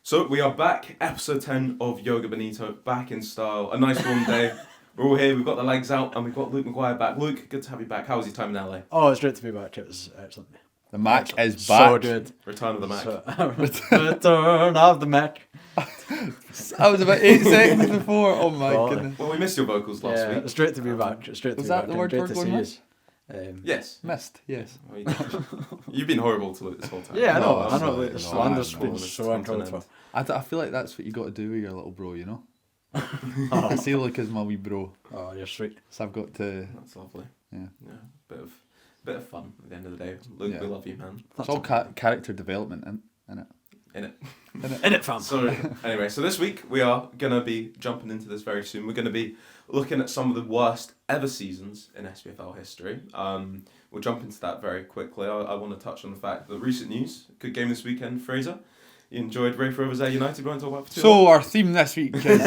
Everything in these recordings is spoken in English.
So we are back, episode 10 of Joga Bonito, back in style. A nice warm day. We're all here, we've got the legs out, and we've got Luke Maguire back. Luke, good to have you back. How was your time in LA? Oh, it's great to be back. It was excellent. The Mac is back. So good. Return of the Mac. Return of the Mac. That was about 8 seconds before. Oh my goodness. Well, we missed your vocals last week. It's great to be back. It's great to Was be that back. the word Great we're to going see with? you. Yes. Missed, yes. You've been horrible to Luke this whole time. Yeah, I know. No, I know. absolutely The not. slander's No, been it's so come to an uncalled for. I feel like that's what you got to do with your little bro, you know? I see Luke as my wee bro. Oh, you're sweet. So I've got to... That's lovely. Yeah. Bit of fun at the end of the day. Luke, Yeah. we love you, man. It's all character development, in it? In it. Fam. So anyway, so this week we are going to be jumping into this very soon. We're going to be looking at some of the worst ever seasons in SPFL history. We'll jump into that very quickly. I want to touch on the fact that recent news, good game this weekend, Fraser. You enjoyed Rafe Rovers Air United, we won't talk about for too long. So our theme this week is...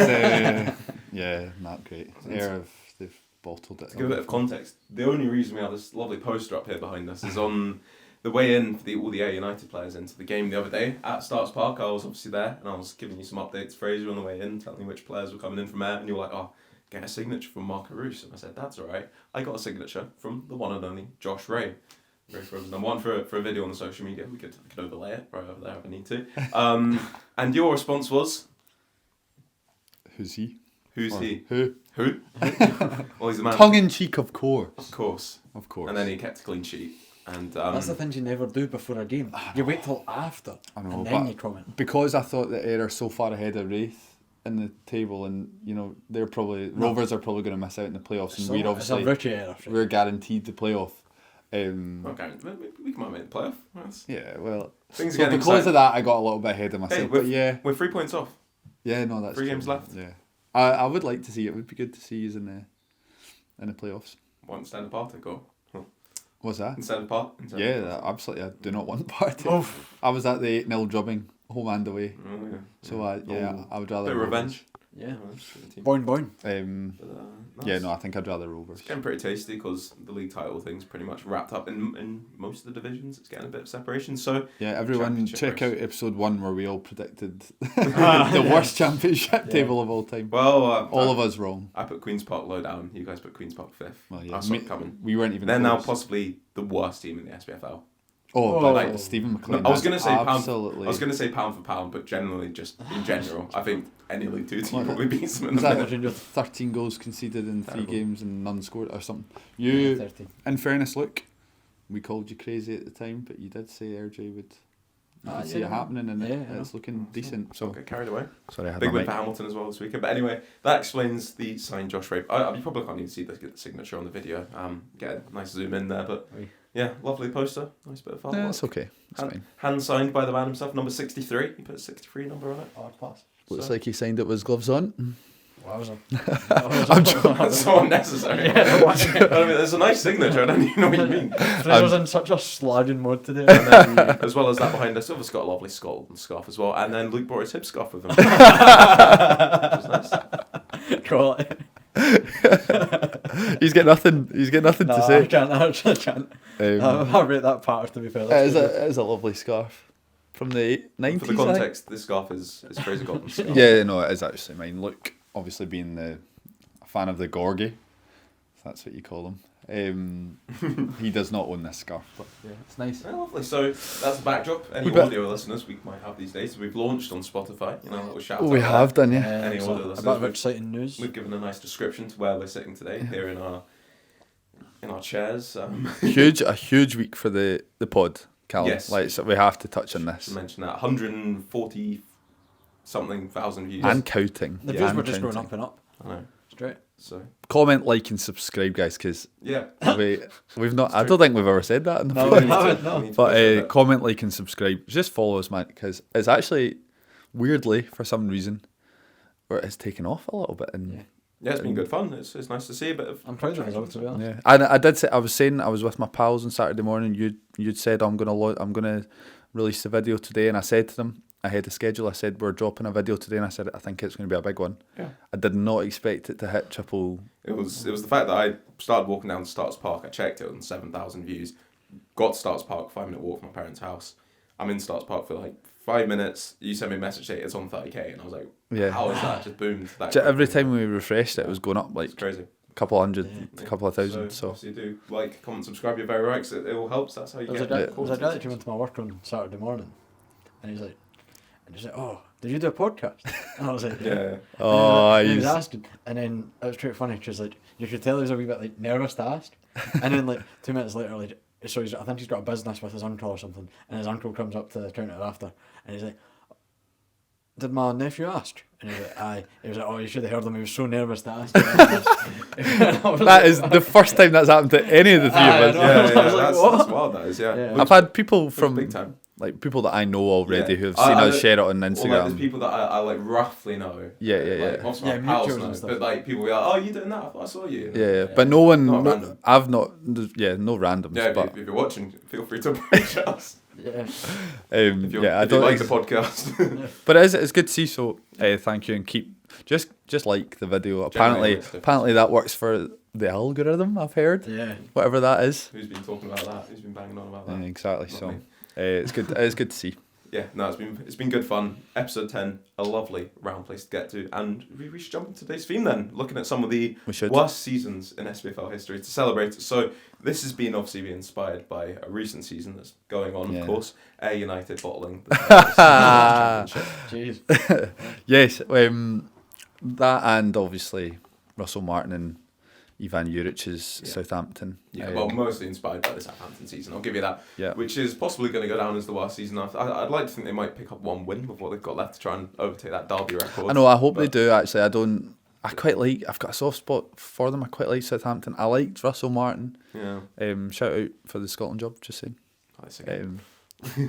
yeah, not great. They've bottled it. To give a bit of context, the only reason we have this lovely poster up here behind us is on the way in for all the Air United players into the game the other day at Starts Park. I was obviously there and I was giving you some updates, Fraser, on the way in, telling you which players were coming in from Air, and you were like, oh, get a signature from Marco Roos. And I said, that's alright. I got a signature from the one and only Josh Ray. Rafe Rovers number one for a video on the social media. We could overlay it right over there if I need to. And your response was? Who's he? Who's Or he? Who? Well, he's a man. Tongue in cheek, of course. Of course. Of And then he kept a clean sheet. And That's the thing you never do before a game. You wait till after, I know, and then but you comment. because I thought that Ayr are so far ahead of Wraith in the table, and you know Rovers are probably going to miss out in the playoffs, and we're obviously rookie error. we're guaranteed the playoff. okay, we can make the playoff. Yeah, well, Things are so getting because exciting. of that, I got a little bit ahead of myself. Hey, but yeah, we're 3 points off. yeah, no, that's 3 true. games left. Yeah, I would like to see it. Would be good to see you in the playoffs. Want stand apart or go? What's that? Instead apart? Yeah, absolutely. I do not want party. I was at the 8-0 drubbing, home and away. Oh, yeah. So I would rather Bit of revenge. Yeah. Boing. Boing. Nice. Yeah, no, I think I'd rather Rovers. It's getting pretty tasty because the league title thing's pretty much wrapped up in most of the divisions. It's getting a bit of separation. So Yeah, everyone Championship check race. out episode 1 where we all predicted the worst championship table of all time. well, All of us wrong. I put Queen's Park low down. You guys put Queen's Park 5th. Well, yeah, I saw it coming. we weren't even. They're now close. possibly the worst team in the SPFL. Oh, Oh. but Stephen McLean. I was going to say absolutely. pound for pound, but generally, just in general, I think any League Two team probably beats them in Was the that minute. 13 goals conceded in 3 Terrible. games and none scored or something? You, 13. in fairness, look, we called you crazy at the time, but you did say RJ would. You could see it happening, and it's looking decent. So Don't get carried away. sorry, I had Big my win mic. for Hamilton as well this weekend. But anyway, that explains the signed Josh Rape. You probably can't even see the signature on the video. Get a nice zoom in there, but yeah, lovely poster. Nice bit of fun. Yeah, it's okay. It's fine. Hand signed by the man himself, number 63. He put a 63 number on it. Hard pass. Looks like he signed it with his gloves on. Wowza. That's so unnecessary. I mean, there's a nice signature. I don't even know what you mean. Fraser's in such a slagging mode today. And then, as well as that behind us, Silver's got a lovely skull and scarf as well. And then Luke brought his hip scarf with him. Which was nice. Quality. He's got nothing to I say. can't. I actually can't. I rate that part, to be fair. It is a lovely scarf from the 90s. For the context, this scarf is Fraser Golden's scarf. Yeah, no, it is actually mine. Luke, obviously being a fan of the Gorgie, if that's what you call him, he does not own this scarf, but yeah, it's nice. Yeah, lovely. So that's the backdrop. Any We audio listeners we might have these days. We've launched on Spotify. You know, a little shout out We there. have done, yeah. Any so audio a listeners, bit of we've- exciting news. We've given a nice description to where we're sitting today here in our chairs. A huge week for the pod, Callum. Yes. Like, so we have to touch on To this. mention that 140 something thousand views. And counting. The views And were just going counting. up and up. I know. Straight. So Comment, like, and subscribe, guys, because yeah. we've not. I don't think we've ever said that in the No, pod. we haven't, no. We need to But mention that. comment, like, and subscribe. Just follow us, man, because it's actually weirdly, for some reason, where it's taken off a little bit. And Yeah, it's been good fun. It's nice to see a bit of. I'm proud of the result, to be honest. yeah, and I did say I was with my pals on Saturday morning. You'd said I'm gonna release the video today, and I said to them ahead of schedule. I said we're dropping a video today, and I said I think it's going to be a big one. Yeah. I did not expect it to hit triple. It was the fact that I started walking down to Starts Park. I checked it on 7,000 views. Got to Starts Park, 5-minute walk from my parents' house. I'm in Starts Park for like 5 minutes, you sent me a message saying it's on 30k, and I was like, Yeah. how is that just boomed? That Every quickly? time we refreshed it, it was going up like It's crazy. a couple hundred, Yeah. a couple of thousand. So obviously do like, comment, subscribe. You're very right. 'Cause it all helps. That's how you There was a get. guy that came into my work on Saturday morning, and he's like, "Oh, did you do a podcast?" And I was like, Yeah. Oh, and he was he's- asking, and then it was pretty funny because like you could tell he was a wee bit like nervous to ask, and then like 2 minutes later, like so I think he's got a business with his uncle or something, and his uncle comes up to the counter after, and he's like, "Did my nephew ask?" And he was like, "Aye." He was like, "Oh, you should have heard him. He was so nervous to ask." that is the first time that's happened to any of the three I of us. know. Yeah, I was like, that's what? wild. That is, yeah. Yeah. I've had people from big time. like people that I know already Yeah. who have seen I- us share it on Or like Instagram. there's people that I like roughly know. Yeah. Like, most of my Yeah, pals mutuals know, and stuff. but like people be like, "Oh, you doing that? I thought I saw you." Yeah, but no one. Not No, random. I've not. Yeah, no randoms. Yeah, but if you're watching, feel free to approach us. Yeah. If you I if you don't like the podcast. But it's good to see. So thank you, and keep just like the video. Generally, it's different. Apparently that works for the algorithm. I've heard Yeah. whatever that is. Who's been talking about that? Who's been banging on about that? Yeah, exactly. So Lovely. it's good. It's good to see. Yeah, no, it's been good fun. Episode 10, a lovely round place to get to, and we should jump into today's theme then. Looking at some of the We should. worst seasons in SPFL history to celebrate. So this has been obviously inspired by a recent season that's going on, Yeah. of course. Ayr United bottling the championship. Jeez. Yes. That and obviously Russell Martin and Ivan Juric's Yeah. Southampton. Yeah, well, mostly inspired by the Southampton season. I'll give you that. Yeah. Which is possibly going to go down as the worst season. I'd like to think they might pick up one win with what they've got left to try and overtake that Derby record. I know. I hope they But- do. Actually, I quite like. I've got a soft spot for them. I quite like Southampton. I liked Russell Martin. Yeah. Shout out for the Scotland job. Just saying. That's okay.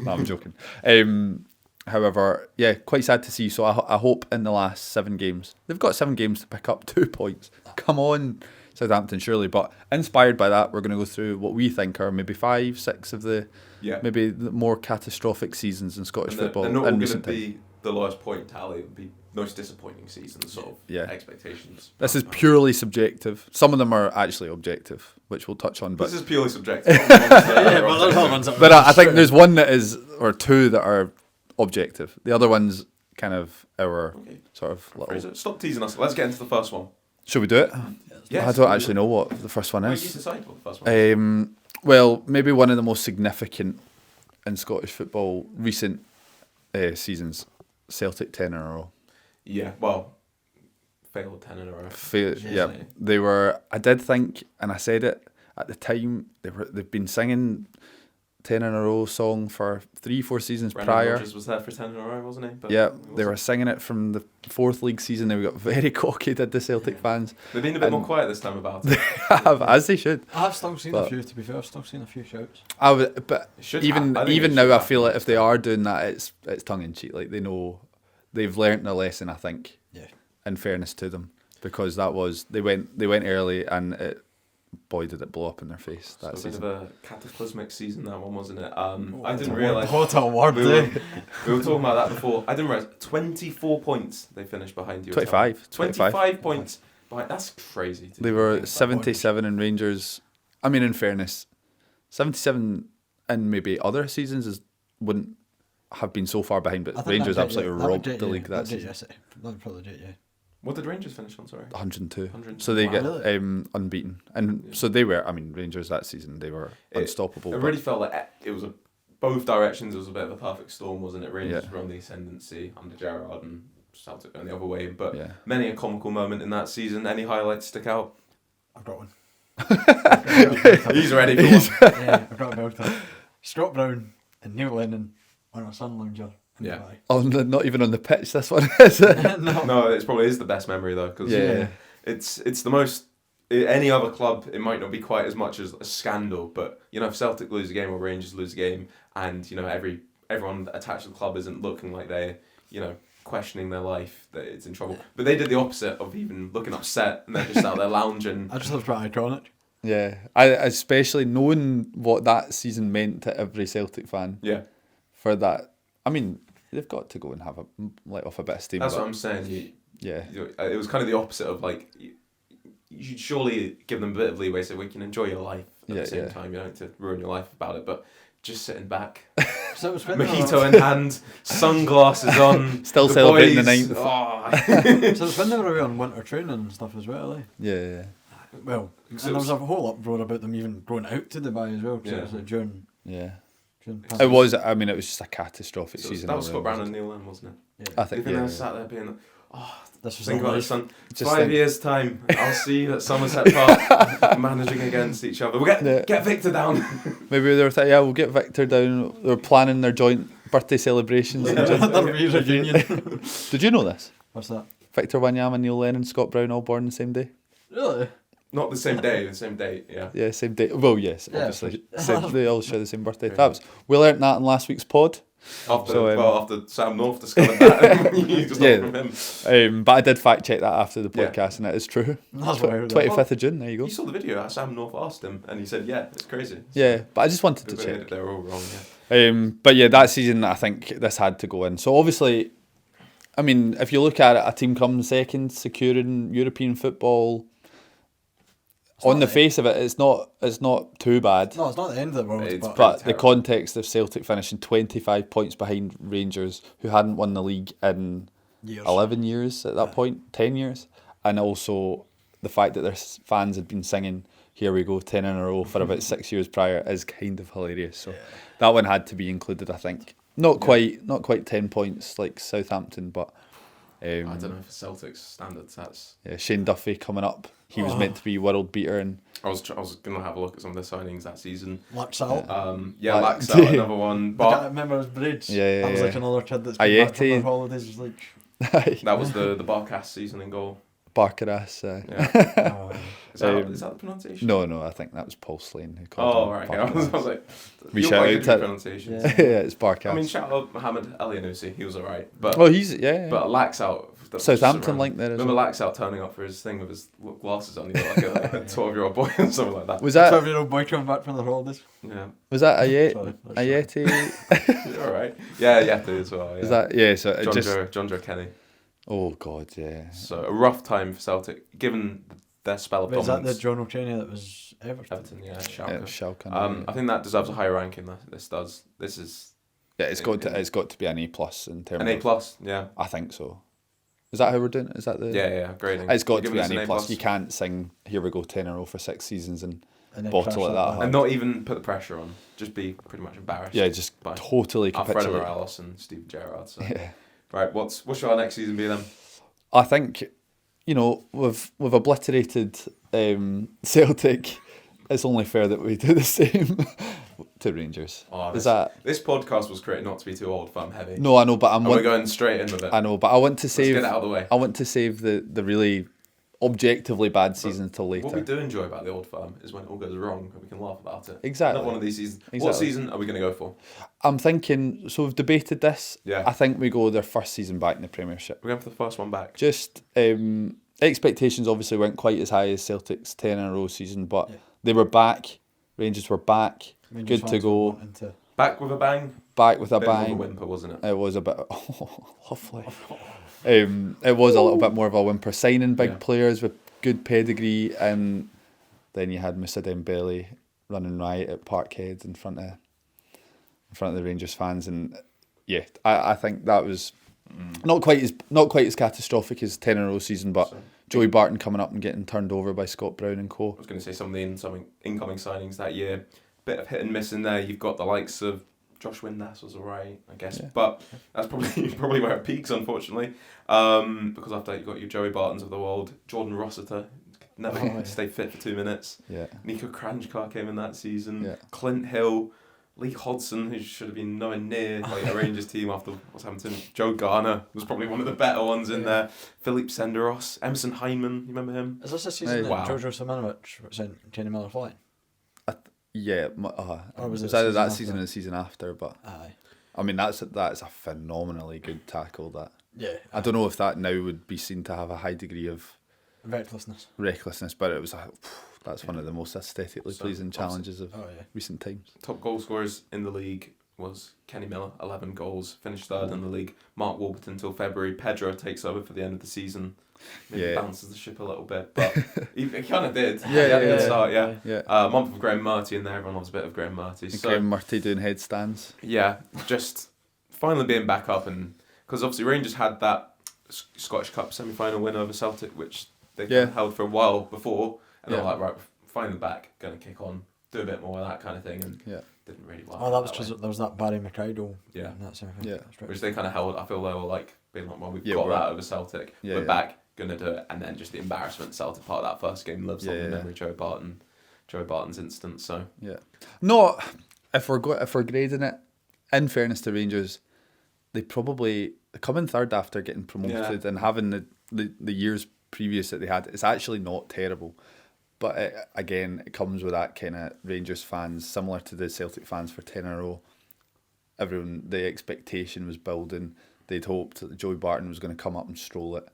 No, I'm joking. However, yeah, quite sad to see. So I hope in the last 7 games, they've got 7 games to pick up 2 points. Come on, Southampton, surely. But inspired by that, we're going to go through what we think are maybe 5, 6 of the maybe the more catastrophic seasons in Scottish football They're not all in going to recent times. be the lowest point tally. It'll be most disappointing seasons, sort of expectations. This is purely subjective. Some of them are actually objective, which we'll touch on. But This is purely subjective. but I think there's one that is, or 2 that are objective. The other one's kind of our sort of little... Fraser, stop teasing us. Let's get into the first one. Should we do it? Yes, I don't actually know what the first one You is. decide what the first one is. Well, maybe one of the most significant in Scottish football recent seasons. Celtic 10 in a row. Yeah, well, failed 10 in a row. Yeah, they were. I did think, and I said it at the time. They've been singing 10 in a row song for 3-4 seasons Brendan prior. Rodgers was there for 10 in a row, wasn't he? But Yeah, he they were wasn't. singing it from the 4th league season. They got very cocky, did the Celtic fans? They've been a bit more and- quiet this time about it. As they should. I've still seen But- a few. To be fair, I've still seen a few shouts. But It should even I think it now, should I feel happen. like if they are doing that, it's tongue in cheek. Like they know they've learnt their lesson. I think. Yeah. In fairness to them, because that was they went early, and boy did it blow up in their face that It's a bit season. of a cataclysmic season, that one, wasn't it? I didn't realise. What a word, We were, eh? we were talking about that before. I didn't realise 24 points they finished behind you. 25. 25 points behind. That's crazy. to They think were about. 77 in Rangers. I mean, in fairness, 77 in maybe other seasons wouldn't have been so far behind, I but think Rangers that absolutely that would robbed do it, the yeah. league that That'd do it, season. yes, that would probably do it, yeah. What did Rangers finish on? Sorry. 102. 100. So they Wow. get Really? unbeaten, and so they were. I mean, Rangers that season they were unstoppable. It but- really felt like it was both directions. It was a bit of a perfect storm, wasn't it? Rangers Yeah. were on the ascendancy under Gerrard and Celtic going the other way. But Yeah. many a comical moment in that season. Any highlights stick out? I've got one. He's ready for one. Yeah, I've got a belter. Scott Brown and Neil Lennon on a sun lounger. in Yeah. Dubai. Not even on the pitch. This one is. No. No, it probably is the best memory though, because Yeah. it's the most. Any other club, it might not be quite as much as a scandal, but you know, if Celtic lose a game or Rangers lose a game, and you know everyone attached to the club isn't looking like they're questioning their life, that it's in trouble. But they did the opposite of even looking upset, and they're just out there lounging. I just thought it was pretty iconic. Yeah, I especially knowing what that season meant to every Celtic fan. Yeah, For that, I mean, they've got to go and have let off a bit of steam. that's but what I'm saying. Yeah, It was kind of the opposite of like. You should surely give them a bit of leeway so we can enjoy your life at Yeah, the same yeah. time. You don't have to ruin your life about it, but just sitting back, So it was when they mojito in hand, sunglasses on. Still the celebrating the boys- 9th. Oh. So it was when they were away on winter training and stuff as well, eh? Yeah. Well, and there was a whole uproar about them even going out to Dubai as well, because it was like during It was. I mean, it was just a catastrophic So season. that was Scott overall, Brown and Neil Lennon, wasn't it? Yeah. I think. Even Yeah. though sat there being like, This was think all about life. this, son. Just 5 think- years' time, I'll see you at Somerset Park managing against each other. We'll get Victor down. Maybe they were thinking, we'll get Victor down. They were planning their joint birthday celebrations. That'll be a reunion. Did you know this? What's that? Victor Wanyama, Neil Lennon, Scott Brown, all born the same day. Really? Not the same day, the same date, yeah. Yeah, same day. Well, yes, Yeah, obviously. for They all share the same birthday. We learnt that in last week's pod. After Sam North discovered that, you just Yeah. from him. But I did fact check that after the podcast, and it is true. That's wild. 25th of June, there you go. You saw the video. Sam North asked him, and he said, "Yeah, it's crazy." Yeah, but I just wanted to They check. they were all wrong. Yeah. But yeah, that season, I think this had to go in. So obviously, I mean, if you look at it, a team comes second, securing European football. On the face of it, it's not too bad. No, it's not the end of the world. It's But the terrible. context of Celtic finishing 25 points behind Rangers, who hadn't won the league in years. 11 years at that point, 10 years, and also the fact that their fans had been singing "Here we go, 10 in a row" for about 6 years prior is kind of hilarious. So that one had to be included, I think. Not quite 10 points like Southampton, but I don't know for Celtic's standards. That's. yeah, Shane Duffy coming up. He was meant to be world beater, and I was gonna have a look at some of the signings that season. Laxalt. Laxalt, another one. I But remember his braids. Yeah, That was yeah. like another kid that's been back from Ayeti. their holidays. Was like, that was the Barkas season in goal. Barkeras. Yeah. oh, Is that the pronunciation? No, I think that was Paul Slane who called Oh him right. Okay. I Barkeras. was like, We you're shout quite out good to- with pronunciations. Yeah. Yeah, it's Barkas. I mean, shout out Mohamed Elianusi. He was alright, but he's but Laxalt. Southampton link there as Remember well. Laxalt turning up for his thing with his glasses on? He looked like a 12-year-old boy or something like that. Was that 12-year-old boy coming back from their holidays. Yeah. Ayeti? Sorry, Ayeti? You're alright. Yeah, Yeti as well. Yeah. Is that So it John Joe Kenny. Oh God, yeah. So a rough time for Celtic, given their spell of Wait, is that the dominance. John O'Cheney that was Everton? Everton, yeah, Yeah, Schalke. Schalke. I think that deserves a higher ranking. This does. This is Yeah, it's got to be an A+ in terms an of A+. Yeah. I think so. Is that how we're doing it? Is that the Yeah. Grading. It's got to Giving be us an A+. A+. You can't sing "Here we go 10 in a row" for 6 seasons and And then bottle crash it that hard. And not even put the pressure on. Just be pretty much embarrassed. just by totally Alfredo capitulate. Morelos and Steve Gerrard. So. Yeah. Right. What shall our next season be then? I think, we've obliterated Celtic. It's only fair that we do the same to Rangers. Oh, Is that? This podcast was created not to be too old, fun heavy. No, I know, but And we're going straight in with it. I know, but I want to Let's save. get it out of the way. I want to save the really objectively bad seasons till later. What we do enjoy about the Old Firm is when it all goes wrong and we can laugh about it. Exactly. Not one of these seasons. What Exactly. season are we going to go for? I'm thinking. So we've debated this. Yeah. I think we go their first season back in the Premiership. We're going for the first one back. Just expectations obviously weren't quite as high as Celtic's 10 in a row season, but they were back. Rangers were back. Rangers Good to fans go. were wanting to- Back with a bang. Back with a Bit more of a bang. whimper, wasn't it? It was a bit lovely. It was a little bit more of a whimper, signing big Yeah. players with good pedigree, and then you had Moussa Dembele running riot at Parkhead in front of the Rangers fans, and yeah, I think that was not quite as catastrophic as 10 in a row season, but So- Joey Barton coming up and getting turned over by Scott Brown and co. I was going to say some of the incoming signings that year. Bit of hit and miss in there. You've got the likes of Josh Windass was alright, I guess, Yeah. but that's probably where it peaks, unfortunately. Because after that you've got your Joey Bartons of the world, Jordan Rossiter, never Oh, yeah. stay fit for 2 minutes. Yeah. Nico Kranjkar came in that season. Yeah. Clint Hill, Lee Hodson, who should have been nowhere near like a Rangers team after what's happened to him. Joe Garner was probably one of the better ones in there. Philippe Senderos, Emerson Hyman, you remember him? Is this the season Hey. that Wow. Jojo Simanovic sent Kenny Miller flying? Yeah, Or was it it was either season that after? season or the season after, but Aye. I mean that's a phenomenally good tackle. That Yeah. I don't know if that now would be seen to have a high degree of Recklessness. recklessness, but it was that's one of the most aesthetically So, pleasing challenges of Oh yeah. recent times. Top goal scorers in the league was Kenny Miller, 11 goals, finished third in the league. Mark Warburton till February. Pedro takes over for the end of the season. Maybe bounces the ship a little bit, but he kind of did. He had a good start, yeah. A month of Graham Murty in there. Everyone loves a bit of Graham Murty. So, Graham Murty doing headstands. Yeah, just finally being back up, and because obviously Rangers had that Scottish Cup semi-final win over Celtic, which they kind of held for a while before, and they're like, right, finally back, going to kick on, do a bit more of that kind of thing, and didn't really work. Oh, that was because there was that Barry McCridle. Yeah, that semi-final. Yeah, which they kind of held. I feel they were like being like, well, we've got that over Celtic. We're back. Gonna do it, and then just the embarrassment Celtic part of that first game lives on in memory. Joe Barton's instance. So not if we're grading it. In fairness to Rangers, they probably come in third after getting promoted and having the years previous that they had. It's actually not terrible, but it comes with that kind of Rangers fans, similar to the Celtic fans for 10 in a row. Everyone, the expectation was building. They'd hoped that Joey Barton was going to come up and stroll it,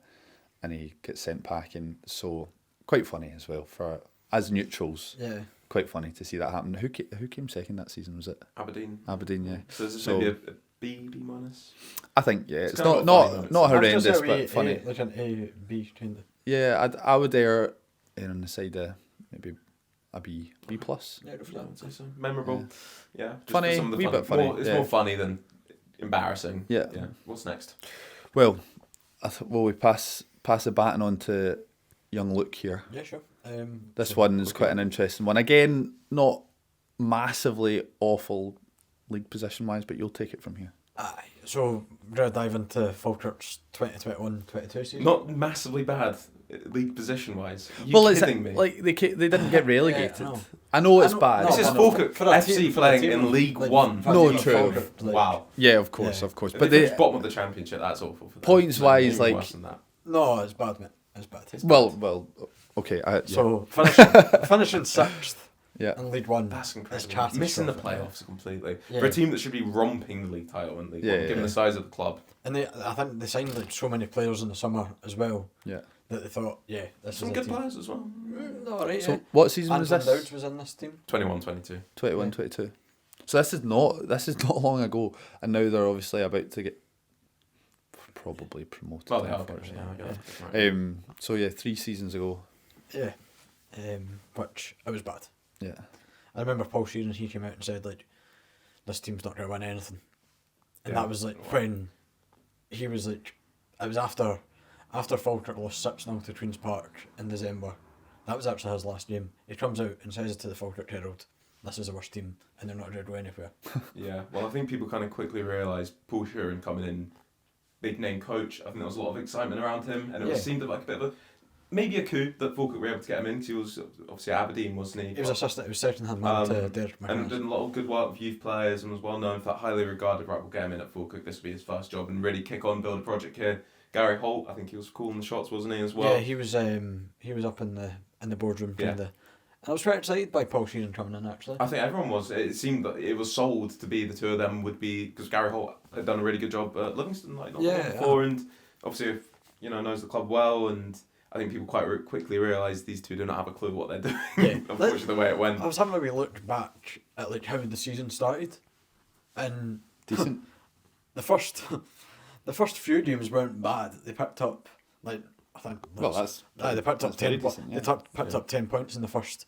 and he gets sent packing. So quite funny as well for as neutrals. Yeah, quite funny to see that happen. Who came second that season? Was it Aberdeen? Aberdeen, yeah. So is this maybe a B minus? I think it's not horrendous, but funny. Like an A B kind of. Yeah, I would err on the side of maybe a B plus. Yeah, I would say so. Memorable. Yeah, funny. Wee bit funny. It's more funny than embarrassing. Yeah. What's next? Well, we pass the baton on to young Luke here. Yeah, sure. This one is quite an interesting one. Again, not massively awful league position wise, but you'll take it from here. Aye. So we're going to dive into Falkirk's 2021-22 season. Not massively bad league position wise. Kidding me? Like they didn't get relegated. I know it's bad. This is Falkirk FC playing in League One. No, true. Wow. Yeah, of course. But they bottom of the championship. That's awful. For them. Points wise, like worse than that. No, it's bad, mate. It's bad. Well, okay. So finishing sixth. Yeah. In League One. That's incredible. Missing the playoffs completely. For a team that should be romping the league title in League One, given the size of the club. And I think they signed like so many players in the summer as well. Yeah. That they thought, this some is good players as well. Alright. So what season was this? Dowds was in this team. 21-22. 21-22. So this is not long ago, and now they're obviously about to get probably promoted. Well, they are. Right. So 3 seasons ago. Yeah. Which it was bad. Yeah. I remember Paul Sheeran, he came out and said like, this team's not going to win anything, and that was like when he was like, it was after Falkirk lost 6-0 to Queen's Park in December. That was actually his last game. He comes out and says it to the Falkirk Herald, this is the worst team and they're not going to go anywhere. Yeah, well I think people kind of quickly realised Paul Sheeran coming in, big name coach, I think there was a lot of excitement around him, and it seemed like a bit of maybe a coup that Falkirk were able to get him in, because he was obviously Aberdeen, wasn't he? He was assistant, he was second-hand man to Derek McGrath. And did a lot of good work with youth players, and was well known for that, highly regarded, right, we'll get him in at Falkirk, this will be his first job, and really kick on, build a project here. Gary Holt, I think he was calling the shots, wasn't he, as well? Yeah, he was up in the boardroom doing and I was very excited by Paul Sheeran coming in, actually. I think everyone was. It seemed that it was sold to be the two of them would be, because Gary Holt had done a really good job at Livingston, like not long before, and obviously, knows the club well, and I think people quite quickly realised these two do not have a clue what they're doing. Yeah. Unfortunately, the way it went. I was having a wee look back at like how the season started, and decent. the first few games weren't bad. They picked up like I think. They picked up 10. Decent, They picked up 10 points in the first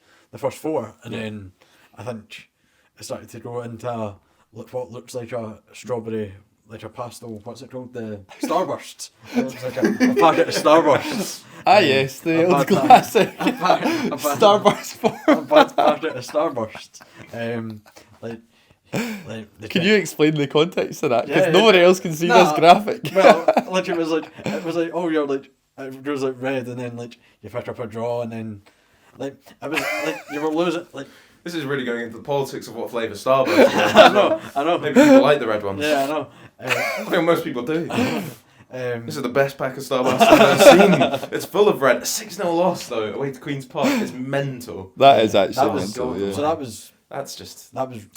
4, and then I think it started to go into what looks like a strawberry. Like a pastel, what's it called? The Starburst. It looks like a packet of Starbursts. Yes, the old classic. Starburst form. A bad packet of Starbursts. Can you explain the context of that? Because nobody else can see this graphic. Well, like it was like oh you're like it goes like red, and then like you pick up a draw, and then like it was like you were losing like. This is really going into the politics of what flavour Starburst is. I know. Maybe people like the red ones. Yeah, I know. I think most people do. This is the best pack of Starburst I've ever seen. It's full of red. A 6-0 loss, though, away to Queen's Park is mental. That is actually mental, yeah. So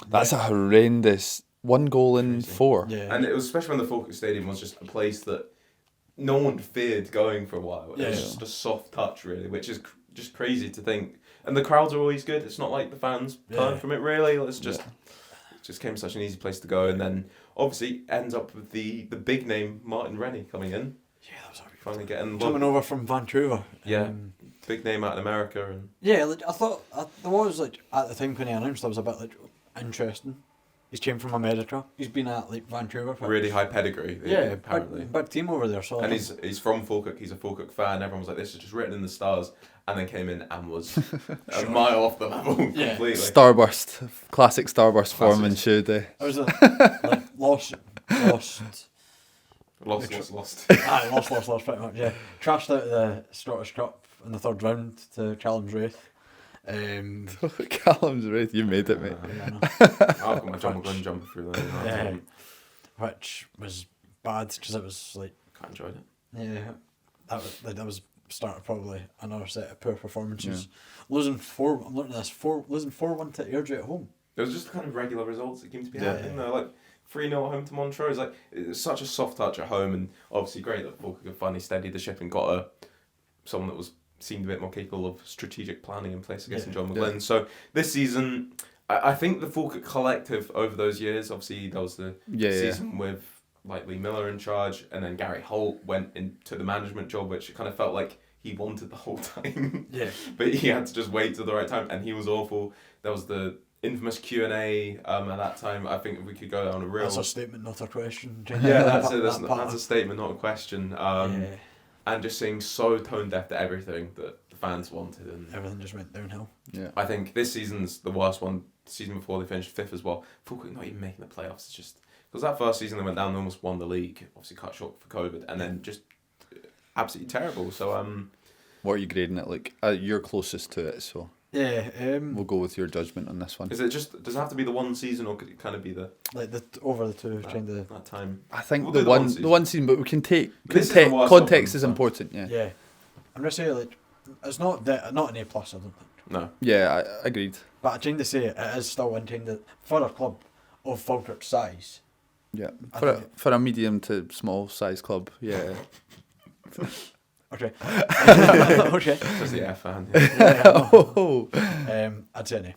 That's a horrendous 1 goal in 4. Yeah. And it was especially when the Falkirk Stadium was just a place that no one feared going for a while. It was just a soft touch, really, which is just crazy to think. And the crowds are always good. It's not like the fans turn from it, really. It's just just came such an easy place to go, and then obviously ends up with the big name Martin Rennie coming in. Yeah, that was alright. Finally getting Coming over from Vancouver. Yeah, big name out in America, and yeah, like, I thought there was like at the time when he announced, I was a bit like interesting. He's came from America. He's been at like Vancouver. really high pedigree. Yeah, apparently. big team over there. So And he's from Falkirk. He's a Falkirk fan. Everyone was like, "This is just written in the stars." And then came in and was a mile off the level completely. Starburst, classic Starburst form and should. I was like lost. Lost. Aye, lost pretty much. Yeah, trashed out the Scottish Cup in the third round to Callum's Wraith. Callum's Wraith, you made it, mate. I've got my John McGlynn jumper through there. Yeah, which was bad because it was like Quite enjoyed it. yeah, that was started probably another set of poor performances. Losing 4, I'm looking at this, losing 4-1 to Airdrie at home. It was just the kind of regular results that seemed to be Yeah. happening though. Like 3-0 at home to Montrose. Like it's such a soft touch at home, and obviously great that Falkirk have finally steadied the ship and got someone that seemed a bit more capable of strategic planning in place, I guess, in John McGlynn. So this season, I think the Falkirk collective over those years, obviously there was the season with like Lee Miller in charge, and then Gary Holt went into the management job, which it kind of felt like he wanted the whole time. Yeah. But he had to just wait till the right time, and he was awful. There was the infamous Q&A at that time. I think we could go down a real... That's a statement, not a question. Yeah, that's it. That's a statement, not a question. And just seeing so tone deaf to everything that the fans wanted. And everything just went downhill. Yeah. I think this season's the worst one. The season before they finished 5th as well. Falkirk not even making the playoffs. It's just... Because that first season they went down, they almost won the league. Obviously cut short for COVID. And then just absolutely terrible. So... What are you grading it like? You're closest to it, so Yeah, we'll go with your judgment on this one. Is it just... Does it have to be the one season, or could it kind of be the... like over the two, trying to... That time... I think We'll the do one season, but we can take This is the worst context of is them, important. Yeah. Yeah. I'm going to say, like, it's not an A+, I don't think. No. Yeah, I agreed. But I'm trying to say it is still intended for a club of Falkirk's size. Yeah, I for think a medium to small size club. Yeah. Okay. Okay. Just the F fan. Oh, I'd say an A.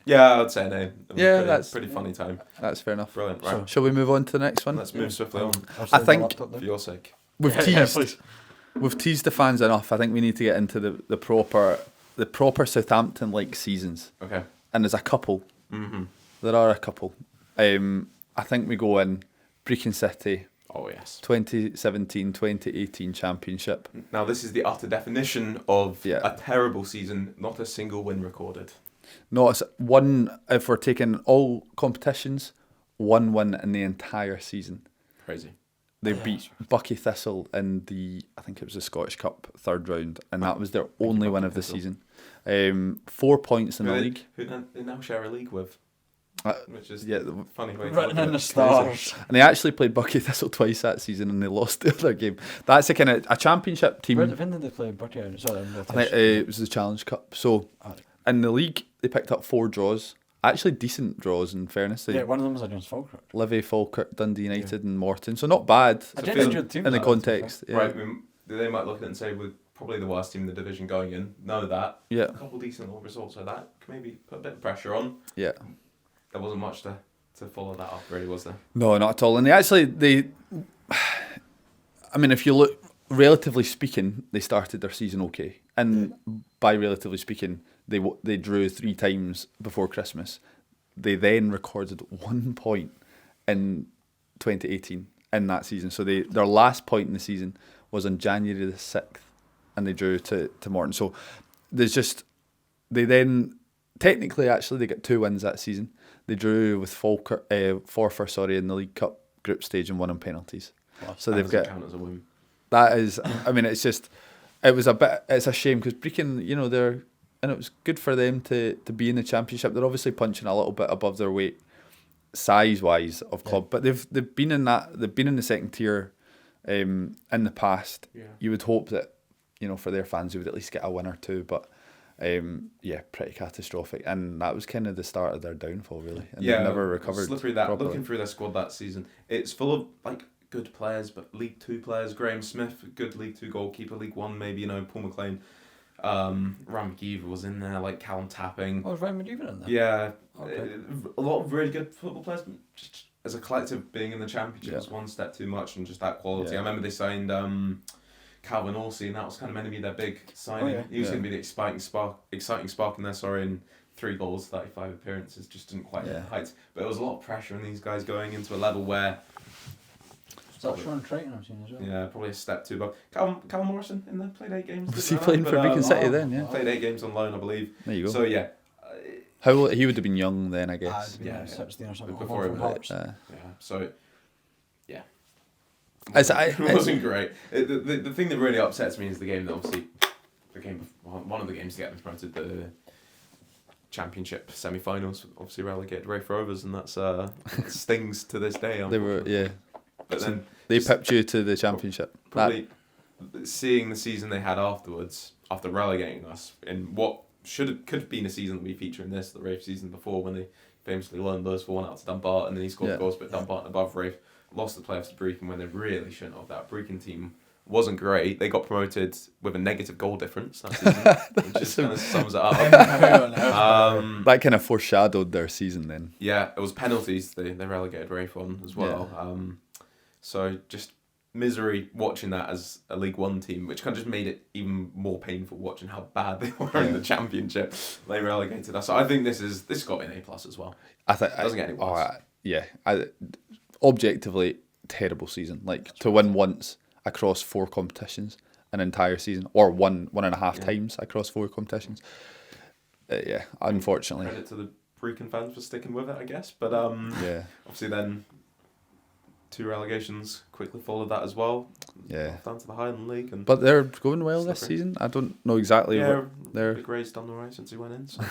Yeah, I'd say an A. Yeah, that's pretty funny time. that's fair enough. Brilliant. Right. So- Shall we move on to the next one? Let's move swiftly on. I think- For your sake. We've Yeah, teased please. we've teased the fans enough. I think we need to get into the proper Southampton like seasons. Okay. And there's a couple. Mm-hmm. There are a couple. I think we go in Brechin City. Oh, yes. 2017-2018 championship. Now, this is the utter definition of Yeah. a terrible season, not a single win recorded. No, it's one, if we're taking all competitions, one win in the entire season. Crazy. They Yeah. beat Bucky Thistle in I think it was the Scottish Cup third round, and that was their only win of the season. 4 points in the league. Who they now share a league with, which is Yeah, a funny way to Written look at in the it. stars. and they actually played Bucky Thistle twice that season, and they lost the other game. That's a kind of a championship team. When did they play Bucky? Sorry, I think it was the Challenge Cup. So in the league, they picked up 4 draws. Actually, decent draws, in fairness. They one of them was against Falkirk. Livy, Falkirk, Dundee United, and Morton. So not bad I So did feel- enjoy the team. in the context. Yeah. Right, they might look at it and say we're probably the worst team in the division going in. Know that. Yeah. A couple decent little results like that can maybe put a bit of pressure on. Yeah. There wasn't much to follow that up, really, was there? No, not at all. And they I mean, if you look, relatively speaking, they started their season okay. And by relatively speaking, they drew 3 times before Christmas. They then recorded 1 point in 2018 in that season. So their last point in the season was on January the 6th, and they drew to Morton. So they then, technically, actually, they got 2 wins that season. They drew with Forfar, in the League Cup group stage and won on penalties. So That they've doesn't got... count as a win. That is, I mean, it's a shame because Brechin, and it was good for them to be in the championship. They're obviously punching a little bit above their weight, size-wise, of club, but they've been in the second tier, in the past. Yeah. You would hope that, for their fans, they would at least get a win or 2, but pretty catastrophic, and that was kind of the start of their downfall, really. And they've never recovered. Slippery that. properly. Looking through their squad that season, it's full of good players, but League 2 players. Graham Smith, good League 2 goalkeeper. League 1 maybe, Paul McLean. Ryan McGeever was in there, like Callum tapping. Oh, was Ryan McGeever in there? Yeah, Okay. a lot of really good football players. But just as a collective, being in the championship was one step too much, and just that quality. Yeah. I remember they signed Calvin Orsi, and that was kind of meant to be their big signing. yeah. He was going to be the exciting spark in there. Sorry, and 3 goals, 35 appearances, just didn't quite hit the heights. But there was a lot of pressure on these guys going into a level where. Is that Sean Triton I've seen as well? Yeah, probably a step too above. Callum Morrison in there, played 8 games. Was he playing for Brechin City then? Yeah. Played 8 games on loan, I believe. There you go. So yeah. How old, he would have been young then, I guess. Yeah, 16 or something. Before he was. Hearts. Yeah, so yeah. It wasn't great. The thing that really upsets me is the game that obviously, one of the games to get them promoted, the Championship semi-finals, obviously relegated Raith Rovers, and that's stings to this day. They were, yeah. But then they pipped you to the Championship. Probably seeing the season they had afterwards, after relegating us, in what could have been a season that we feature in this, the Raith season before, when they famously loaned us for 1 out to Dumbarton, and then he scored goals, but Dumbarton above Raith lost the playoffs to Brechin when they really shouldn't have. That Brechin team wasn't great. They got promoted with a negative goal difference that season, which just kind of sums it up. That kind of foreshadowed their season then. Yeah, it was penalties they relegated Raith on as well. Yeah. So just misery watching that as a League One team, which kind of just made it even more painful watching how bad they were in the Championship. They relegated us. So I think this got to be an A+ as well. I think it doesn't get any worse. Objectively, terrible season. Like to win once across 4 competitions an entire season, or one and a half times across 4 competitions. Unfortunately. Credit to the Brechin fans for sticking with it, I guess. But obviously then 2 relegations quickly followed that as well. Yeah. Down to the Highland League. But they're going well this season. I don't know exactly what they're. Big Ray's done alright since he went in. So,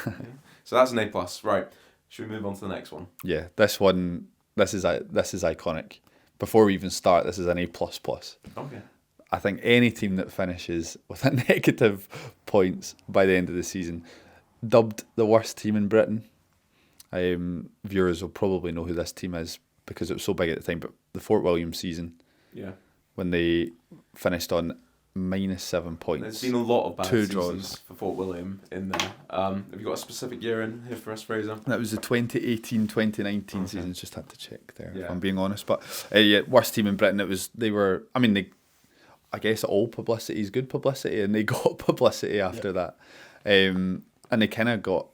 so that's an A+. Right. Should we move on to the next one? Yeah, this is iconic. Before we even start, this is an A++. Okay. I think any team that finishes with a negative points by the end of the season, dubbed the worst team in Britain. Viewers will probably know who this team is because it was so big at the time, but the Fort William season, when they finished on -7 points. There's been a lot of bad 2 seasons draws for Fort William in there. Have you got a specific year in here for us, Fraser? That was the 2018-2019 season. Just had to check there, if Yeah. I'm being honest. But worst team in Britain. I guess all publicity is good publicity, and they got publicity after that. And they kind of got.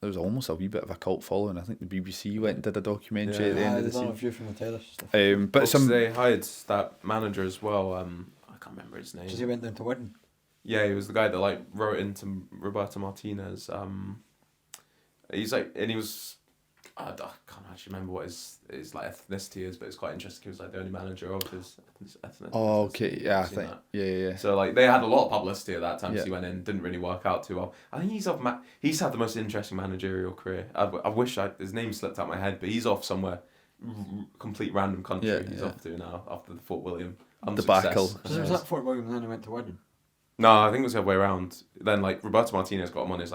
There was almost a wee bit of a cult following. I think the BBC went and did a documentary at the end of the They've done a season. few from the terrace stuff. But they hired that manager as well. I can't remember his name. Because he went down to Wigan. Yeah, he was the guy that wrote into Roberto Martinez. He's he was. I can't actually remember what his ethnicity is, but it's quite interesting. He was the only manager of his ethnicity. Oh, okay, yeah, I think, that. yeah. So they had a lot of publicity at that time. So he went in, didn't really work out too well. I think he's had the most interesting managerial career. I wish his name slipped out my head, but he's off somewhere, complete random country. He's off to now after the Fort William debacle. So was that Fort William and then he went to Wigan? No, I think it was the other way around. Then Roberto Martinez got him on his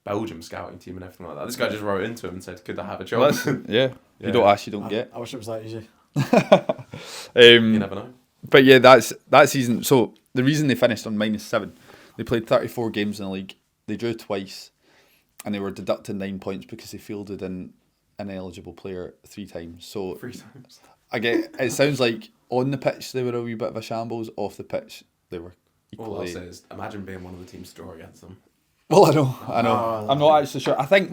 Belgium scouting team and everything like that. This guy just wrote into him and said, "Could I have a job?" Well, you don't ask, you don't get. I wish it was that easy. You never know. But yeah, that season. So the reason they finished on -7, they played 34 games in the league. They drew twice, and they were deducted 9 points because they fielded an ineligible player 3 times. So 3 times. It sounds like on the pitch they were a wee bit of a shambles. Off the pitch they were equally. All I'll say is, imagine being one of the teams to draw against them. Well, I know. I'm not actually sure. I think,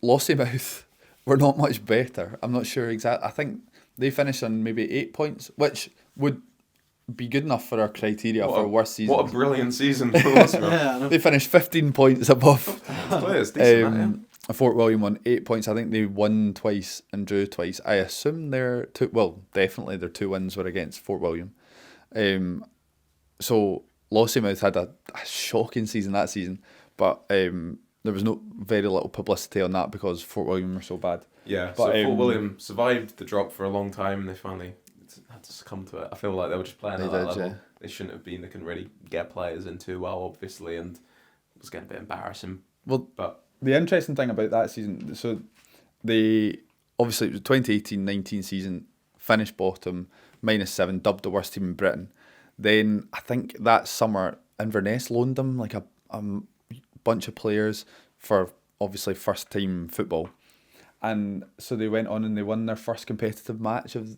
Lossiemouth were not much better. I'm not sure exactly. I think they finished on maybe 8 points, which would be good enough for our criteria for a worst season. What a brilliant season for Lossiemouth. They finished 15 points above. Players, decent, Fort William won 8 points. I think they won twice and drew twice. I assume definitely their 2 wins were against Fort William. So Lossiemouth had a shocking season that season, but there was very little publicity on that because Fort William were so bad. Yeah, but, so Fort William survived the drop for a long time, and they finally had to succumb to it. I feel like they were just playing at that level. Yeah. They shouldn't have been. They couldn't really get players in too well, obviously, and it was getting a bit embarrassing. Well, but the interesting thing about that season, so obviously it was the 2018-19 season, finished bottom, -7, dubbed the worst team in Britain. Then I think that summer Inverness loaned them like a bunch of players for obviously first time football, and so they went on and they won their first competitive match of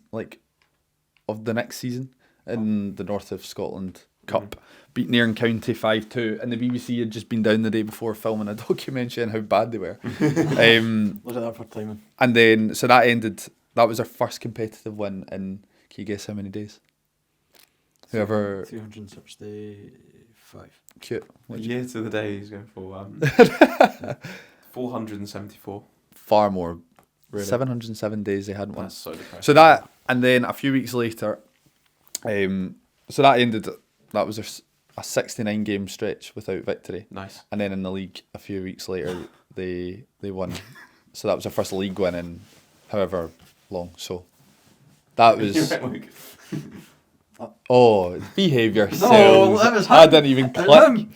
the next season in the North of Scotland Cup, beat Nairn County 5-2, and the BBC had just been down the day before filming a documentary on how bad they were. Look at that for timing. And then so that was their first competitive win in, can you guess how many days? Whoever 365. cute. A year to the day he's going for 474. Far more. Really? 707 days they hadn't won. That's so depressing. So that, and then a few weeks later, so that ended. That was a 69 game stretch without victory. Nice. And then in the league, a few weeks later, they won. So that was their first league win in however long. So that was. Oh, behave yourselves. No, that was I him. didn't even It was click. him.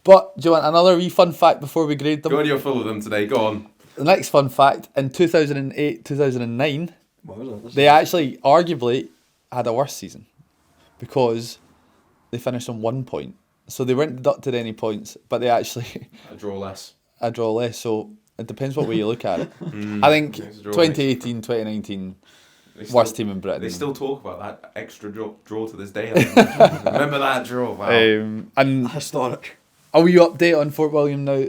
But do you want another wee fun fact before we grade them? Go on, you're full of them today. Go on. The next fun fact, in 2008, 2009, What was it? they actually arguably had a worse season because they finished on 1 point. So they weren't deducted any points, but they actually A draw less. a draw less. So it depends what way you look at it. I think It's a draw 2018, 2019, They worst still- team in Britain. They still talk about that extra draw to this day. Remember that draw? Wow. And Historic. a wee update on Fort William now.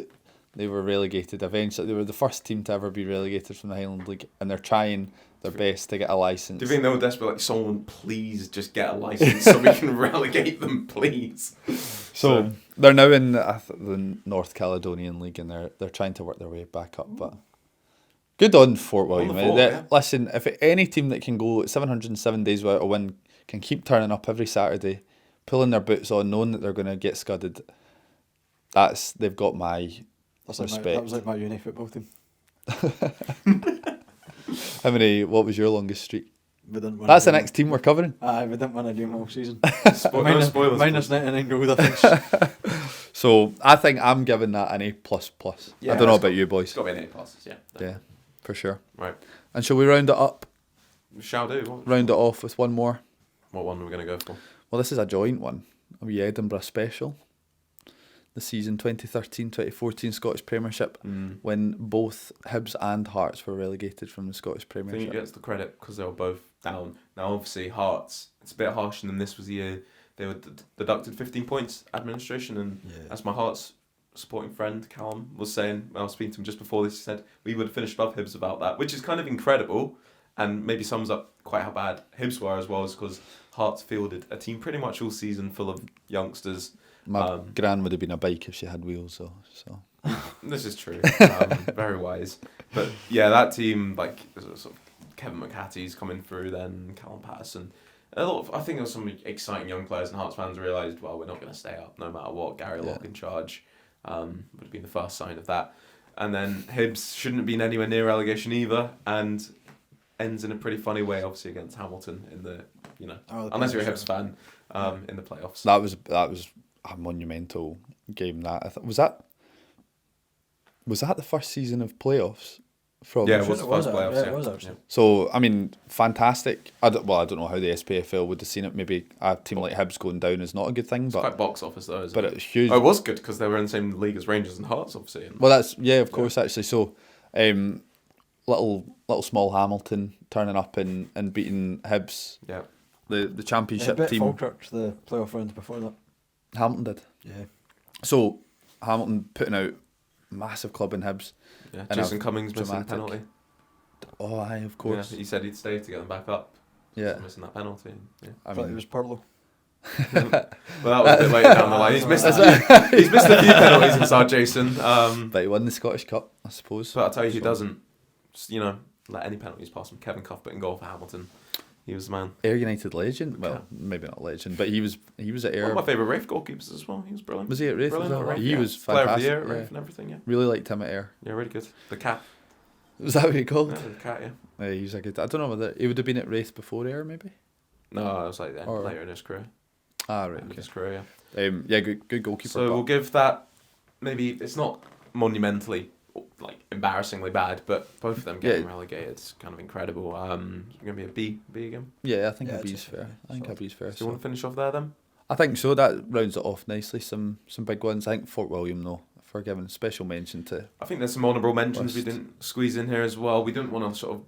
They were relegated eventually. They were the first team to ever be relegated from the Highland League, and they're trying their best to get a licence. Do you think they were desperate? Like, someone please just get a license so we can relegate them, please. So they're now in the North Caledonian League, and they're trying to work their way back up. But good on Fort William. the fort, yeah. Listen, if any team that can go 707 days without a win can keep turning up every Saturday, pulling their boots on, knowing that they're going to get scudded, they've got my respect. That was like my uni football team. What was your longest streak? We didn't win That's a the game. next team we're covering. Aye, we didn't win a game all season. No minus, spoilers. minus 99 goal difference. So I think I'm giving that an A++. Yeah, I don't know it's about you boys. It's got to be an A+, yeah. Yeah, for sure. Right. And shall we round it up? Shall do. Round it off with one more? What one are we going to go for? Well, this is a joint one. A wee Edinburgh special. The season 2013-2014 Scottish Premiership, when both Hibs and Hearts were relegated from the Scottish I think he Premiership. gets the credit because they were both down. Now, obviously, Hearts, it's a bit harsher than this was the year. They were deducted 15 points administration, and as my Hearts supporting friend, Callum, was saying, when I was speaking to him just before this, he said, we would have finished above Hibs about that, which is kind of incredible, and maybe sums up quite how bad Hibs were as well, as because Hearts fielded a team pretty much all season full of youngsters. My gran would have been a bike if she had wheels, though. So This is true. Very wise. But yeah, that team, like, sort of Kevin McHatty's coming through, then Callum Patterson. I think there was some exciting young players, and Hearts fans realised, well, we're not going to stay up no matter what. Gary Locke in charge would have been the first sign of that. And then Hibs shouldn't have been anywhere near relegation either, and ends in a pretty funny way, obviously, against Hamilton in the, unless you're a Hibs fan, in the playoffs. that was a monumental game. Was that the first season of playoffs? Yeah, it was It the was, first playoffs. it was actually. So I mean, fantastic. I don't know how the SPFL would have seen it. Maybe a team like Hibs going down is not a good thing, It's but quite box office though, isn't but it? it was huge. Oh, it was good because they were in the same league as Rangers and Hearts, obviously. And Well, that's of course actually. So, little small Hamilton turning up and beating Hibs, yeah, the championship bit team. Falkirk the playoff round before that. Hamilton did. Yeah. So Hamilton putting out massive club in Hibs. yeah. And Jason a Cummings missing a dramatic- penalty. Oh, aye, of course. Yeah, he said he'd stay to get them back up. Yeah, So missing that penalty. Yeah. I Thought it mean, was Perlo. Well, that was a bit later down the line. He's missed a few penalties inside Jason. but he won the Scottish Cup, I suppose. But I'll tell you, he So- doesn't, let any penalties pass him. Kevin Cuthbert in goal for Hamilton. He was the man. Ayr United legend. Well, maybe not legend, but he was at Ayr. One of my favourite Wraith goalkeepers as well. He was brilliant. Was he at Wraith as Brilliant well? at Wraith, He yeah. was Player of the fantastic. year at Yeah. Wraith and everything, yeah. Really liked him at Ayr. Yeah, really good. The cat. Was that what he called? Yeah, the cat, yeah. Yeah, he was a good. I don't know whether he would have been at Wraith before Ayr, maybe. No, it was like that Or- later in his career. Ah, right. End of Okay. his career, Yeah, good goalkeeper. So but we'll give that, maybe it's not monumentally, like embarrassingly bad, but both of them getting relegated is kind of incredible. It's going to be a B again. yeah, I think Yeah, a B's it's fair. I think a B's fair. Do you want to finish off there then? I think so. That rounds it off nicely. Some big ones. I think Fort William, though, for giving special mention to. I think there's some honourable mentions we List. didn't squeeze in here as well. We didn't want to sort of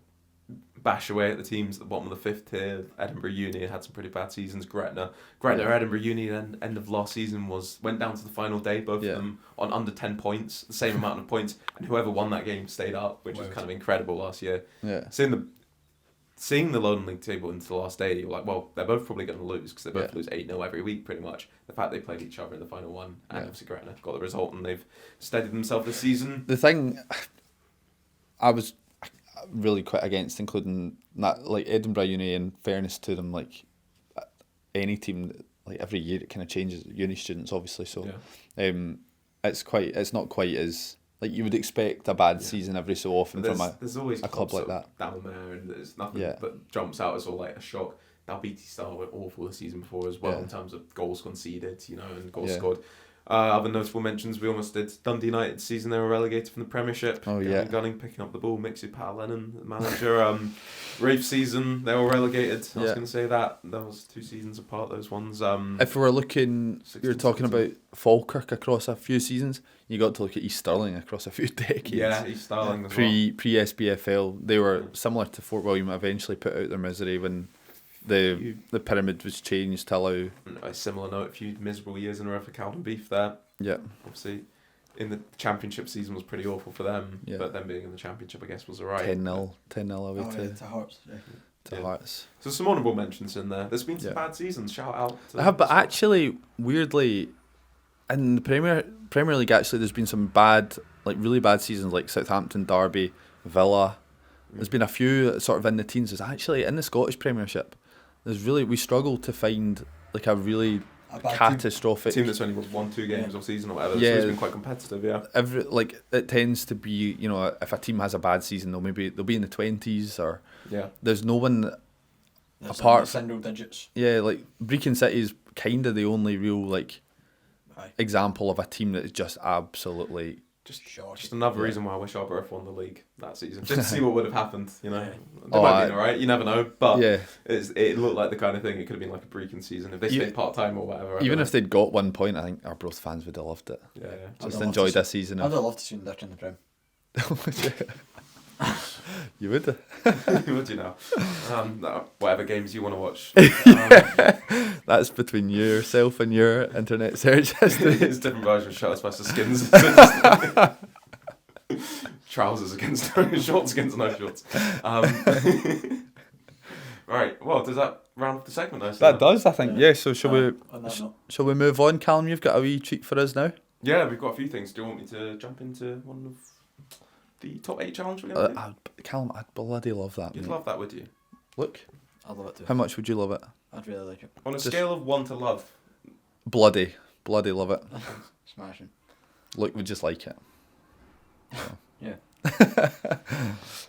bash away at the teams at the bottom of the fifth tier. Edinburgh Uni had some pretty bad seasons. Gretna, Edinburgh Uni, then end of last season went down to the final day. Both of them on under 10 points, the same amount of points, and whoever won that game stayed up, which was kind of incredible last year. Yeah. Seeing the Lowland League table into the last day, you're like, well, they're both probably going to lose because they both lose 8-0 every week, pretty much. The fact they played each other in the final one, and obviously Gretna got the result, and they've steadied themselves this season. The thing I was really quite against including that, like Edinburgh Uni, in fairness to them, like any team, like every year it kind of changes. Uni students, obviously, so it's not quite as. Like you would expect a bad season every so often from there's always a club like that down there, and there's nothing that jumps out as all like a shock. Dalbeattie Star were awful the season before as well in terms of goals conceded, and goals scored. Other notable mentions, we almost did Dundee United season. They were relegated from the Premiership. Gunning picking up the ball. Mixu Pat Lennon, the manager. Rafe season, they were relegated. I was going to say that was 2 seasons apart. Those ones. If we were looking, you were talking about Falkirk across a few seasons. You got to look at East Stirling across a few decades. Yeah, East Stirling as pre SPFL. They were similar to Fort William. Eventually put out their misery when the pyramid was changed to allow. A similar note, a few miserable years in a row for Callum Beef there. Yeah. Obviously, in the championship season was pretty awful for them. Yeah. But them being in the championship, I guess, was alright. 10-0 away to Hearts. To Hearts. So some honourable mentions in there. There's been some bad seasons. Shout out. But actually, weirdly, in the Premier League, actually, there's been some bad, like really bad seasons, like Southampton, Derby, Villa. There's been a few sort of in the teens. There's actually in the Scottish Premiership. We struggle to find like a really catastrophic team that's only won 2 games all season or whatever. So it's been quite competitive. It tends to be, if a team has a bad season, they'll be in the 20s or there's no one apart single digits. Yeah, like Brechin City is kind of the only real example of a team that is just absolutely. Just another reason why I wish Arbroath won the league that season. Just to see what would have happened, They might have been alright, you never know. But it looked like the kind of thing, it could have been like a Brechin season if they stayed part-time or whatever. Even if they'd got 1 point, I think Arbroath fans would have loved it. Yeah. Just enjoyed this season. I'd have loved to see Dick in the Prem. You would? Would you now? No, whatever games you want to watch. That's between yourself and your internet search history. It's different versions of shirts versus skins. Trousers against shorts against no shorts. Right. Well, does that round off the segment nicely? That does, I think. Yeah. So shall we move on, Callum? You've got a wee treat for us now. Yeah, we've got a few things. Do you want me to jump into one of the top 8 challenge we're going to do? Callum, I'd bloody love that. You'd love that, would you? Look. I'd love it too. How much would you love it? I'd really like it. On a scale of 1 to love. Bloody love it. Smashing. Look, we just like it. So. Yeah.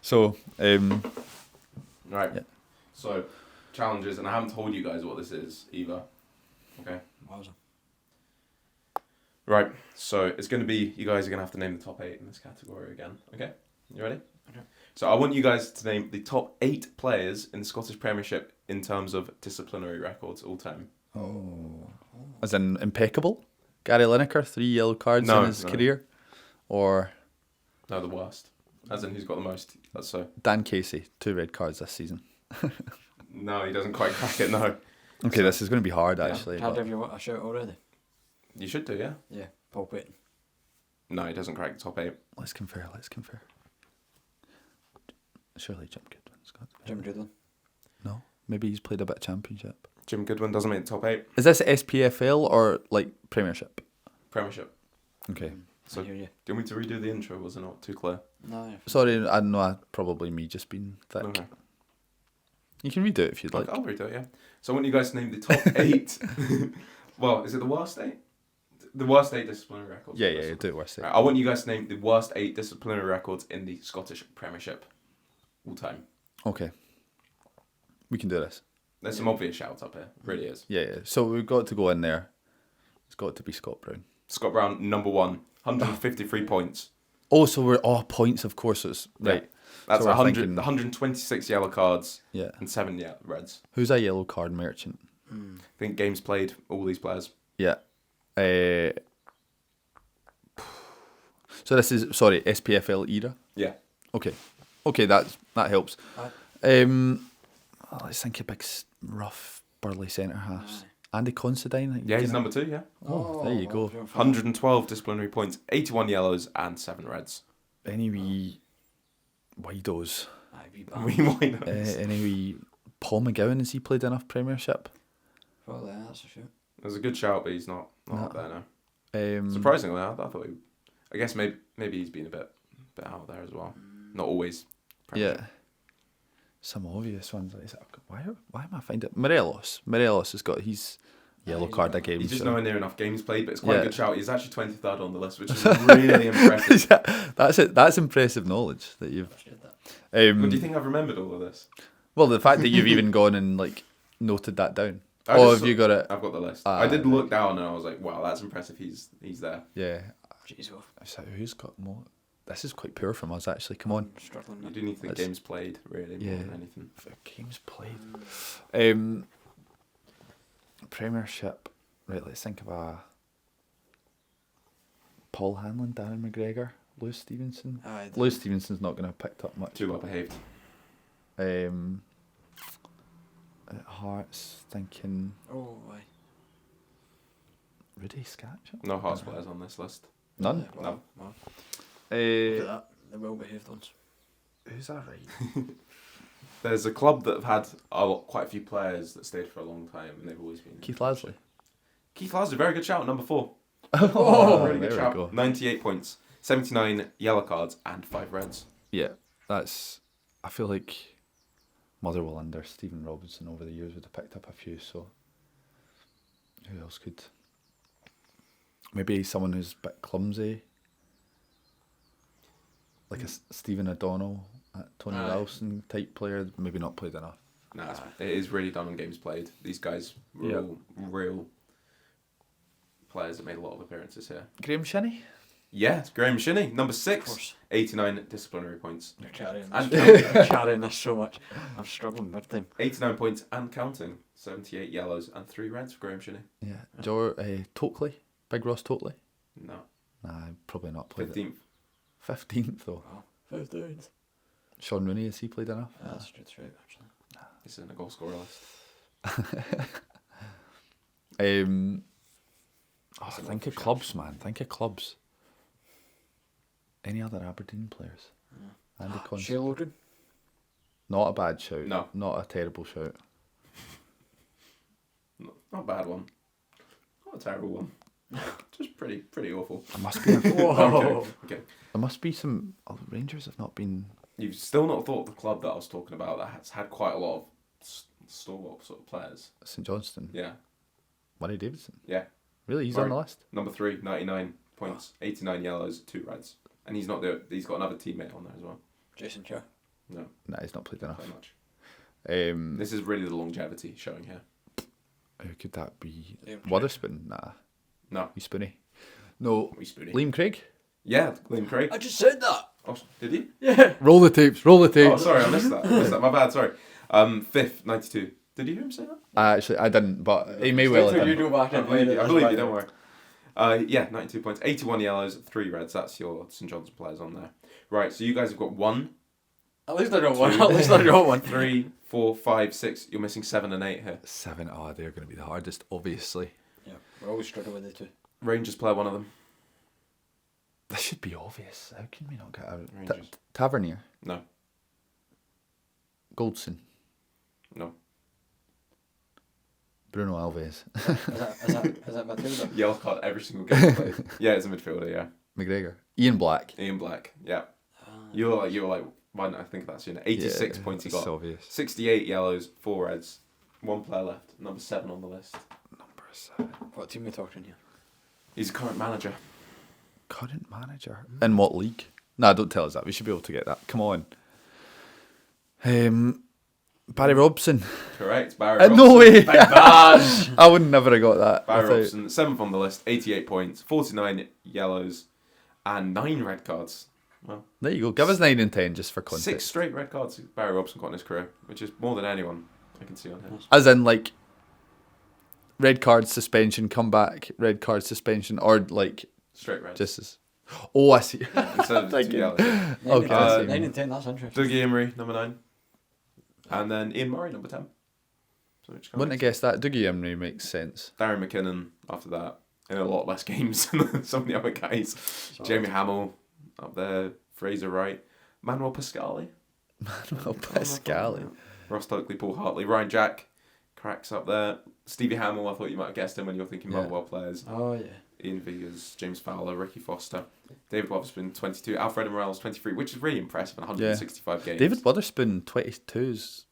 So, right. Yeah. So, challenges, and I haven't told you guys what this is either. Okay. Wowza. Right, so it's going to be, you guys are going to have to name the top 8 in this category again. Okay? You ready? Okay. So I want you guys to name the top 8 players in the Scottish Premiership in terms of disciplinary records all time. Oh. As in impeccable? Gary Lineker, 3 yellow cards in his career? Or... No, the worst. As in who's got the most. That's so. Dan Casey, 2 red cards this season. No, he doesn't quite crack it, no. Okay, this is going to be hard, actually. Have you a shout already? You should do, yeah. Yeah, Paul Payton. No, he doesn't crack the top 8. Let's confer. Surely Jim Goodwin's got Jim Goodwin. No, maybe he's played a bit of Championship. Jim Goodwin doesn't make the top 8. Is this SPFL or Premiership? Premiership. Okay. So, do you want me to redo the intro? Was it not too clear? No. Sorry, I know. Probably me just being thick. Okay. You can redo it if you'd like. I'll redo it, yeah. So I want you guys to name the top 8. Well, is it the worst 8? The worst 8 disciplinary records. Yeah, do it worst 8. Right, I want you guys to name the worst 8 disciplinary records in the Scottish Premiership all time. Okay. We can do this. There's some obvious shouts up here. Really is. Yeah. So we've got to go in there. It's got to be Scott Brown. Scott Brown, number 1. 153 points. Oh, so we're points, of course. It's right. That's so 126 yellow cards. Yeah. And 7 reds. Who's a yellow card merchant? I think games played, all these players. Yeah. So this is, sorry, SPFL era? Yeah. Okay, that helps. Let's think of big, rough, burly centre halves. Andy Considine. Yeah, he's number 2, yeah. Oh, there you go. 112 disciplinary points, 81 yellows and 7 reds. Any wee widos? Any Wee Paul McGowan, has he played enough Premiership? Probably, that's a shoot. It was a good shout, but he's not up there now. Um, Surprisingly, I thought I guess maybe he's been a bit out there as well. Not always. Yeah. Some obvious ones. Why am I finding it? Morelos has got his yellow card a game. He's just so. nowhere near enough games played, but it's quite Yeah. a good shout. He's actually 23rd on the list, which is really impressive. Yeah, that's it. That's impressive knowledge that you've. But do you think I've remembered all of this? Well, the fact that you've even gone and noted that down. Have you got it? I've got the list. I did look down and I was like, wow, that's impressive. He's there. Yeah. Jeez, So who's got more? This is quite poor from us, actually. Come on. struggling. You do need to think games played, really, more than anything. For games played. Premiership. Right, let's think of a Paul Hanlon, Darren McGregor, Lewis Stevenson. Lewis Stevenson's not going to have picked up much. Too well behaved. At Hearts, thinking Oh, why? Rudy Scatchell. No Hearts players on this list. None. No. Look at Uh, that. The well-behaved ones. who's that right? There's a club that have had quite a few players that stayed for a long time, and they've always been. Keith Lasley. Keith Lasley, very good shout, number 4. Oh, Really good there shout. we go. 98 points, 79 yellow cards, and 5 reds. Yeah, that's. I feel like Motherwell under Stephen Robinson over the years would have picked up a few. So who else could? Maybe someone who's a bit clumsy, like a Stephen O'Donnell, Tony Ralston type player. Maybe not played enough. Nah, it is really done on games played. These guys were all real players that made a lot of appearances here. Graham Shinney. Yeah, it's Graham Shinney, number 6, course. 89 disciplinary points. You're carrying And this. You're carrying this so much. I'm struggling big time. 89 points and counting. 78 yellows and 3 reds for Graham Shinney. Yeah, Tokley, Big Ross Tokley. No. Nah, probably not played. 15th. 15th though. Wow. 15th. Sean Rooney, has he played enough? Yeah, that's right, actually. This isn't a goal scorer list. Think of clubs, man. Think of clubs. Any other Aberdeen players? Andy Conn. Shea Logan? Not a bad shout. No. Not a terrible shout. Not a bad one. Not a terrible one. Just pretty awful. There must be. Whoa. Okay. There must be some. Rangers have not been. You've still not thought the club that I was talking about that has had quite a lot of stalwart sort of players. St Johnstone. Yeah. Murray Davidson. Yeah. Really, he's Right. on the list. Number 3, 99 points, 89 yellows, 2 reds. And he's not there. He's got another teammate on there as well. Jason Kerr. No, Nah, he's not played not enough. very much. Um, This is really the longevity showing here. who could that be? Liam Witherspoon. Nah, No, he's Spoony. No, we spoony. Liam Craig. Yeah, Liam Craig. I just said that. Oh, did he? Yeah. Roll the tapes. Roll the Oh, tapes. sorry, I missed that. My bad. Sorry. 5th, 92. Did you hear him say that? Actually, I didn't, but he may well have You done. go back I and believe play you. it. I believe you. Don't worry. Yeah, 92 points, 81 yellows, 3 reds. That's your St John's players on there. Right. So you guys have got 1, At least I got one. At least I got one. 3, 4, 5, 6. You're missing 7 and 8 here. 7. Oh, they're going to be the hardest, obviously. Yeah, we're always struggling with the two. Rangers player, one of them. This should be obvious. How can we not get out? Rangers. Tavernier. No. Goldson. No. Bruno Alves. Is that Matilda? Yellow card every single game played. Yeah, it's a midfielder. Yeah. McGregor. Ian Black. Ian Black. Yeah. You were like. Why didn't I think that's you? 86 Yeah, points he it's got. obvious. 68 yellows, 4 reds. 1 player left. Number 7 on the list. Number 7. What team are we talking here? He's a current manager. Current manager. In what league? Nah, don't tell us that. We should be able to get that. Come on. Barry Robson. Correct. Barry Robson. No way. Big badge. I would never have got that. Barry without- Robson, 7th on the list. 88 points. 49 yellows. And 9 red cards. Well, There you go. Give us 9 and 10 just for context. 6 straight red cards Barry Robson got in his career, which is more than anyone I can see on here. As in, like, red card, suspension, come back, red card, suspension, or like Straight red. just as. Oh, I see. Instead of Thank two you. yellows. Okay, I see. 9 and 10, that's interesting. Dougie Emery, number 9. And then Ian Murray, number 10. So which Wouldn't have guessed that. Dougie Emery makes sense. Darren McKinnon after that. In a lot less games than some of the other guys. Jamie Hamill up there. Fraser Wright. Manuel Pascali. Ross Stokely, Paul Hartley. Ryan Jack. Cracks up there. Stevie Hamill, I thought you might have guessed him when you were thinking about well players. Oh, yeah. Ian Vigas, James Fowler, Ricky Foster. David Wotherspoon, 22. Alfredo Morales, 23, which is really impressive in 165 games. David Wotherspoon, 22 is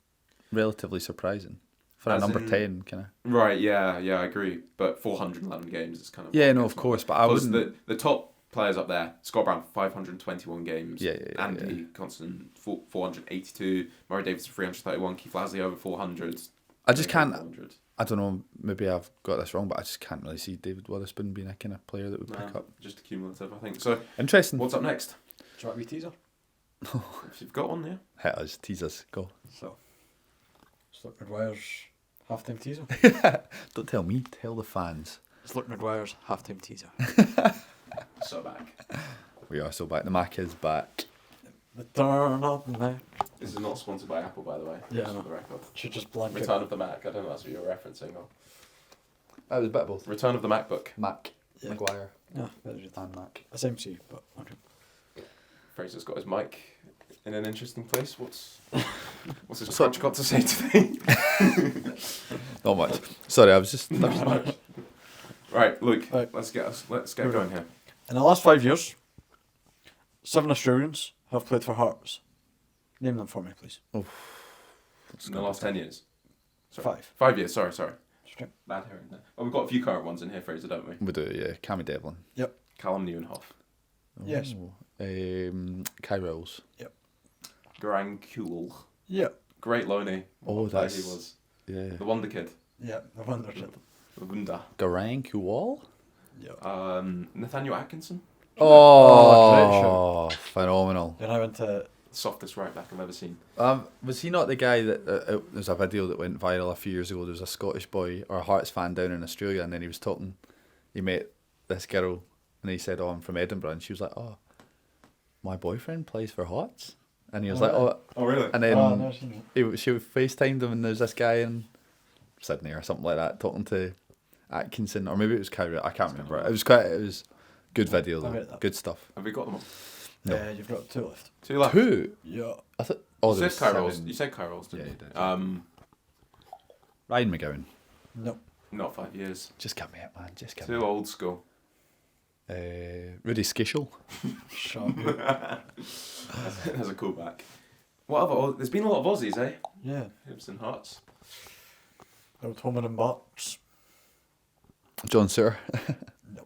relatively surprising. For a number 10, kind of. Right, yeah, I agree. But 411 games is kind of... Yeah, no, of course, but I wouldn't... The top players up there, Scott Brown, 521 games. Yeah. Andy Constant, 482. Murray Davis, 331. Keith Lasley, over 400. I just can't... 400. I don't know, maybe I've got this wrong, but I just can't really see David Wotherspoon being a kind of player that would pick up. Just cumulative, I think. So, interesting. What's up next? Do you want a wee teaser? If you've got one, yeah. Hit us, tease us, go. So, Slip McGuire's half-time teaser. Don't tell me, tell the fans. Slip McGuire's half-time teaser. So back. We are so back. The Mac is back. The turn of the Mac. This is not sponsored by Apple, by the way. Yeah, Just I know. for the record. Should just blank it. Return of the Mac. I don't know if that's what you're referencing. Or... That was a bit of both. Return of the MacBook. Mac. Yeah. Maguire. Yeah, better do And Mac. SMC, but okay. Fraser's got his mic in an interesting place. What's his crotch got to say today? Not much. Sorry, I was just... Right, Luke. Right. Let's get going here. In the last 5 years, 7 Australians have played for Hearts. Name them for me, please. In the last 10 years. Sorry. 5. 5 years. Sorry. Straight. Bad hearing there. Well, we've got a few current ones in here, Fraser, don't we? We do, yeah. Cammy Devlin. Yep. Callum Neuenhoff. Yes. Kai Rolls. Yep. Garang Kuhl. Yep. Great Loney. Oh, What player that's... he was. Yeah. The Wonder Kid. Yep. The Wonder Kid. The Wunda. Garang Kuwal? Yep. Nathaniel Atkinson. Oh, phenomenal. Then I went to... Softest right back I've ever seen. Was he not the guy that there's a video that went viral a few years ago? There was a Scottish boy or a Hearts fan down in Australia, and then he was talking. He met this girl, and he said, "Oh, I'm from Edinburgh," and she was like, "Oh, my boyfriend plays for Hearts," and he was like, "Oh, really? and then Oh, I've never seen it. she FaceTimed him, and there's this guy in Sydney or something like that talking to Atkinson, or maybe it was Kyrie. I can't remember. It was good video I'll though, get that. good stuff. Have we got them all? No. You've got 2 left. 2 left. 2. Yeah. I thought. You Oh, said there was Kai Rolls. 7. You said Kai Rolls, didn't Yeah, you? you did. Ryan McGowan. No. Not 5 years. Just get me it, man. Just get Too me it. old school. Rudy Skischel. Sharp. That's a cool back. What other? There's been a lot of Aussies, eh? Yeah. Hibs and Hearts. Old Homer and Box. John Suter. No.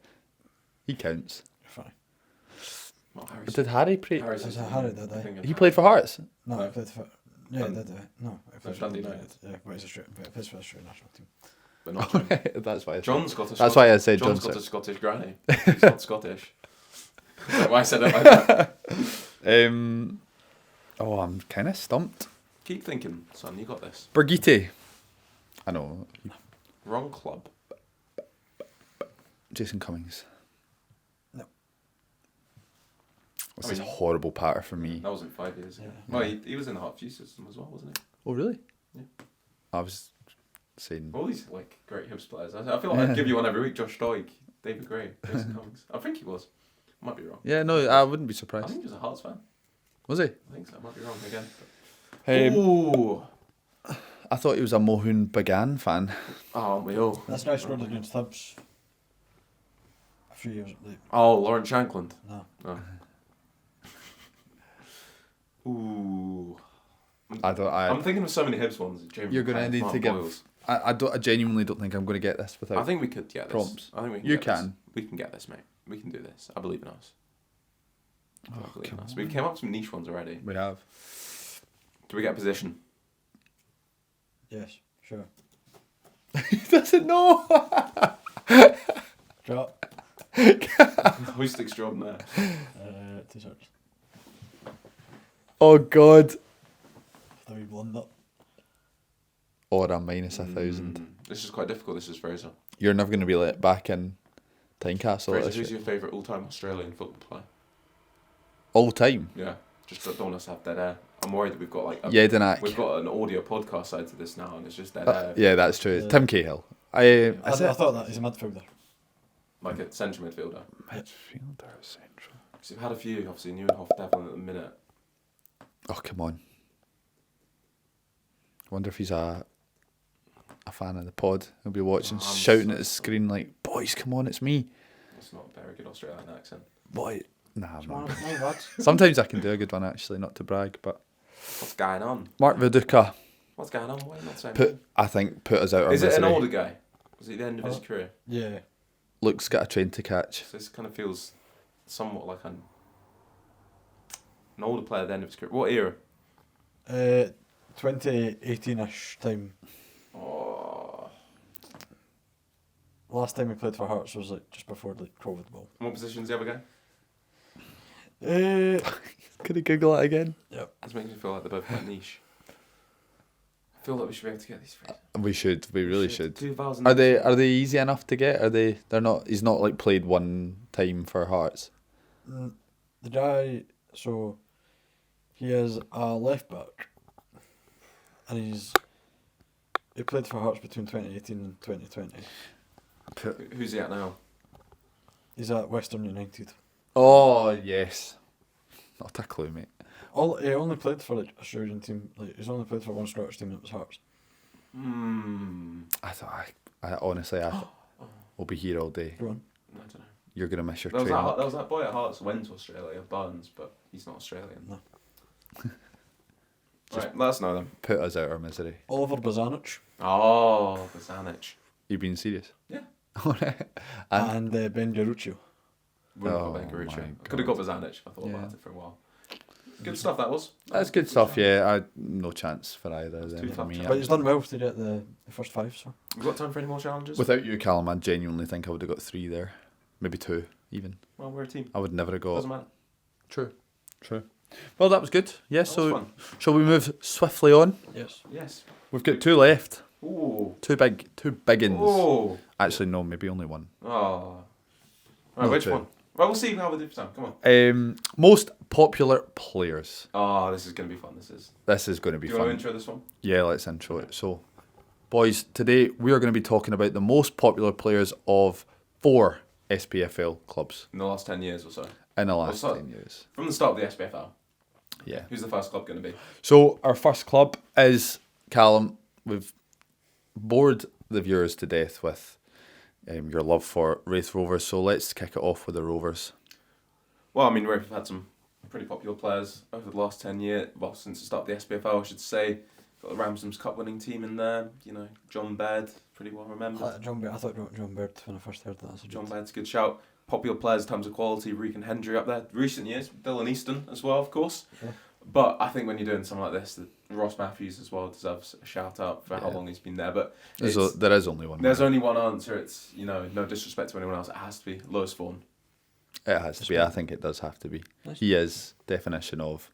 He counts. You're fine. Not Harry. Did Harry play? Harry's Is his it Harry, name. did I? Think of He played for Hearts. No, No. I played for... Yeah, he did. No, I played for Dundee United. United. Yeah, but he's Australian. But he plays for the Australian national team. But not John. That's why. John's got a. That's why I said John John's got Suter. a Scottish granny. He's not Scottish. Is that why I said it like that? I'm kind of stumped. Keep thinking, son. You got this. Brigitte. I know. Wrong club. Jason Cummings. No. This I is mean- horrible patter for me. That wasn't 5 years ago. Yeah. Well, he was in the Heart View system as well, wasn't he? Oh, really? Yeah. I was saying. All these like great Hibs players. I feel like I'd give you one every week. Josh Doig, David Gray, Jason Cummings. I think he was. I might be wrong. Yeah, no, I wouldn't be I surprised. think he was a Hearts fan. Was he? I think so. I might be wrong again. Ooh. I thought he was a Mohun Bagan fan. Oh, we all. That's now scored against Hibs. A few years late. Oh, Lauren Shankland. No. Oh. Ooh. I'm thinking of so many Hibs ones. Jamie You're gonna McCann, need to Martin give. Boyles. I genuinely don't think I'm going to get this without. I think we could get this. prompts. I think we can. You get this. can. We can get this, mate. We can do this. I believe in us. I believe in come us. We came up with some niche ones already. We have. Do we get a position? Yes, sure. He doesn't know. Drop. Hoist extraordinaire. T-shirts. Oh God. The wee blonde up. Or a minus 1,000. This is quite difficult. This is Fraser. You're never going to be let back in Tynecastle. Fraser, who's your favourite all-time Australian football player? All time? Yeah, just don't want us to have dead air. I'm worried that we've got like Yedinak. we've got an audio podcast side to this now, and it's just dead air. Yeah, that's true. Yeah. Tim Cahill. I thought that he's a midfielder. Like a central midfielder. Midfielder, central. Because you've had a few, obviously, Neuenhoff, Devlin at the minute. Oh, come on. I wonder if he's a fan of the pod. He'll be watching, shouting at his screen like, boys, come on, it's me. That's not a very good Australian accent. Boy. Nah, man. No, Sometimes I can do a good one, actually, not to brag, but... What's going on? Mark Viduka What's going on? Why are you not saying put us out our Is it an misery. older guy? Was it the end of his career? Yeah. Luke's got a train to catch. So this kind of feels somewhat like an older player at the end of his career. What era? 2018-ish time. Oh. Last time he played for Hearts was like just before the COVID ball. What position's the other guy? Could he Google it again? Yep. This makes me feel like they're both quite niche. I feel like we should be able to get these three. We should. We really should. 2000. Are they easy enough to get? They're not. He's not like played one time for Hearts. The guy, so he is a left back, and he played for Hearts between 2018 and 2020. Who's he at now? He's at Western United. Oh yes. Not a clue, mate. He only played for like Australian team. Like he's only played for one Scottish team. That was Hearts. I thought. I honestly, we'll be here all day. Go on. I don't know. You're gonna miss your There train. was that boy at Hearts who went to Australia, Barnes, but he's not Australian. No. Right, let us know then. Put us out our misery. Oliver Bozanic Oh, Bozanic. You being serious? Yeah. and Ben Garuccio. Wouldn't Oh have got Ben my Garuccio. Could have got Bozanic. I thought about it for a while. Good stuff that was. That's good stuff. Yeah, I no chance for either. Too Then for tough me. to- But he's done well to get the first five. So We've got time for any more challenges? Without you, Callum, I genuinely think I would have got 3 there, maybe 2 even. Well, we're a team. I would never have got. Doesn't matter. True. Well, that was good. Yeah. That So, was fun. shall we move swiftly on? yes. Yes. We've got 2 left. Ooh. Two biggins. Oh. Actually, no, maybe only 1. Oh. Right, No, which 2. one? Well, we'll see how we do for time. Come on. Most popular players. Oh, this is going to be fun. This is going to be Do you want fun. to intro this one? Yeah, let's intro it. So, boys, today we are going to be talking about the most popular players of 4 SPFL clubs In the last 10 years or so. in the last so- 10 years. From the start of the SPFL. Yeah. Who's the first club going to be? So, our first club is Callum. We've bored the viewers to death with your love for Wraith Rovers, so let's kick it off with the Rovers. Well, I mean, we've had some pretty popular players over the last 10 years. Well, since the start of the SPFL, I should say. Got the Ramsden's Cup winning team in there. You know, John Baird, pretty well remembered. I thought John Baird when I first heard that. John Baird's a good shout. Popular players in terms of quality, Regan Hendry up there. Recent years, Dylan Easton as well, of course. Sure. But I think when you're doing something like this, Ross Matthews as well deserves a shout out for how Yeah. long he's been there. But There it's- is only one. there's winner. only one answer. It's, you know, no disrespect to anyone else. It has to be Lewis Vaughan. It has to be. I think it does have to be. Nice. He is definition of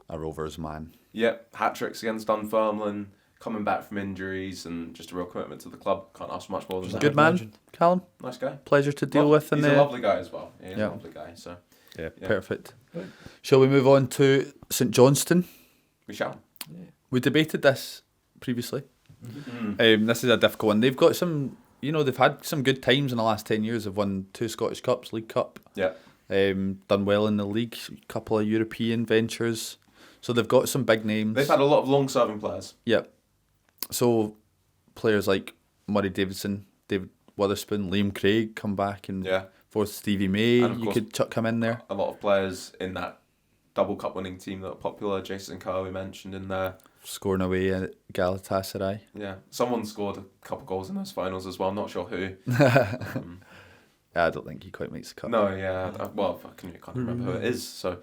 a Rovers man. Yep, hat tricks against Dunfermline, coming back from injuries, and just a real commitment to the club. Can't ask for much more than Just that. Good man, legend. Callum. Nice guy. Pleasure to deal with. He's In a the lovely guy as well. He's Yeah. a lovely guy. So yeah, Yeah. perfect. Right. Shall we move on to St Johnstone? we shall. We debated this previously. Mm. This is a difficult one. They've got some, they've had some good times in the last 10 years. They've won 2 Scottish Cups, League Cup. Yeah. Done well in the league, a couple of European ventures. So they've got some big names. They've had a lot of long-serving players. Yep. So players like Murray Davidson, David Witherspoon, Liam Craig come back and Yeah. forth Stevie May. And of You course- could chuck him in there. A lot of players in that double cup winning team that are popular. Jason Kerr we mentioned in there. Scoring away at Galatasaray. Yeah. Someone scored a couple goals in those finals as well. I'm not sure who. I don't think he quite makes the cut. No, yeah. Well, I can't remember who it is. So,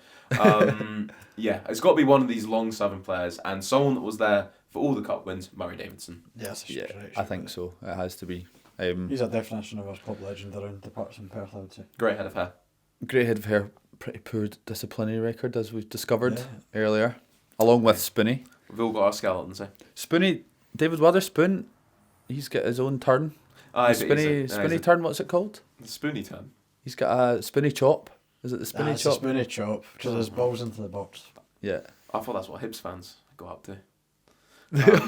yeah, it's got to be one of these long-serving players and someone that was there for all the cup wins. Murray Davidson. Yes, Yeah, I think so. It has to be. He's a definition of a club legend around the parts in Perth, I would say. Great head of hair. Great head of hair, pretty poor disciplinary record, as we've discovered Yeah. earlier, along with Spoony. We've all got our skeletons, eh? Spoony, David Witherspoon, he's got his own turn. Aye, The but spinny turn. What's it called? The spoony turn. He's got a spinny chop. Is it the spinny It's a chop? spinny chop, because there's balls into the box. Yeah. I thought that's what Hibs fans go up to.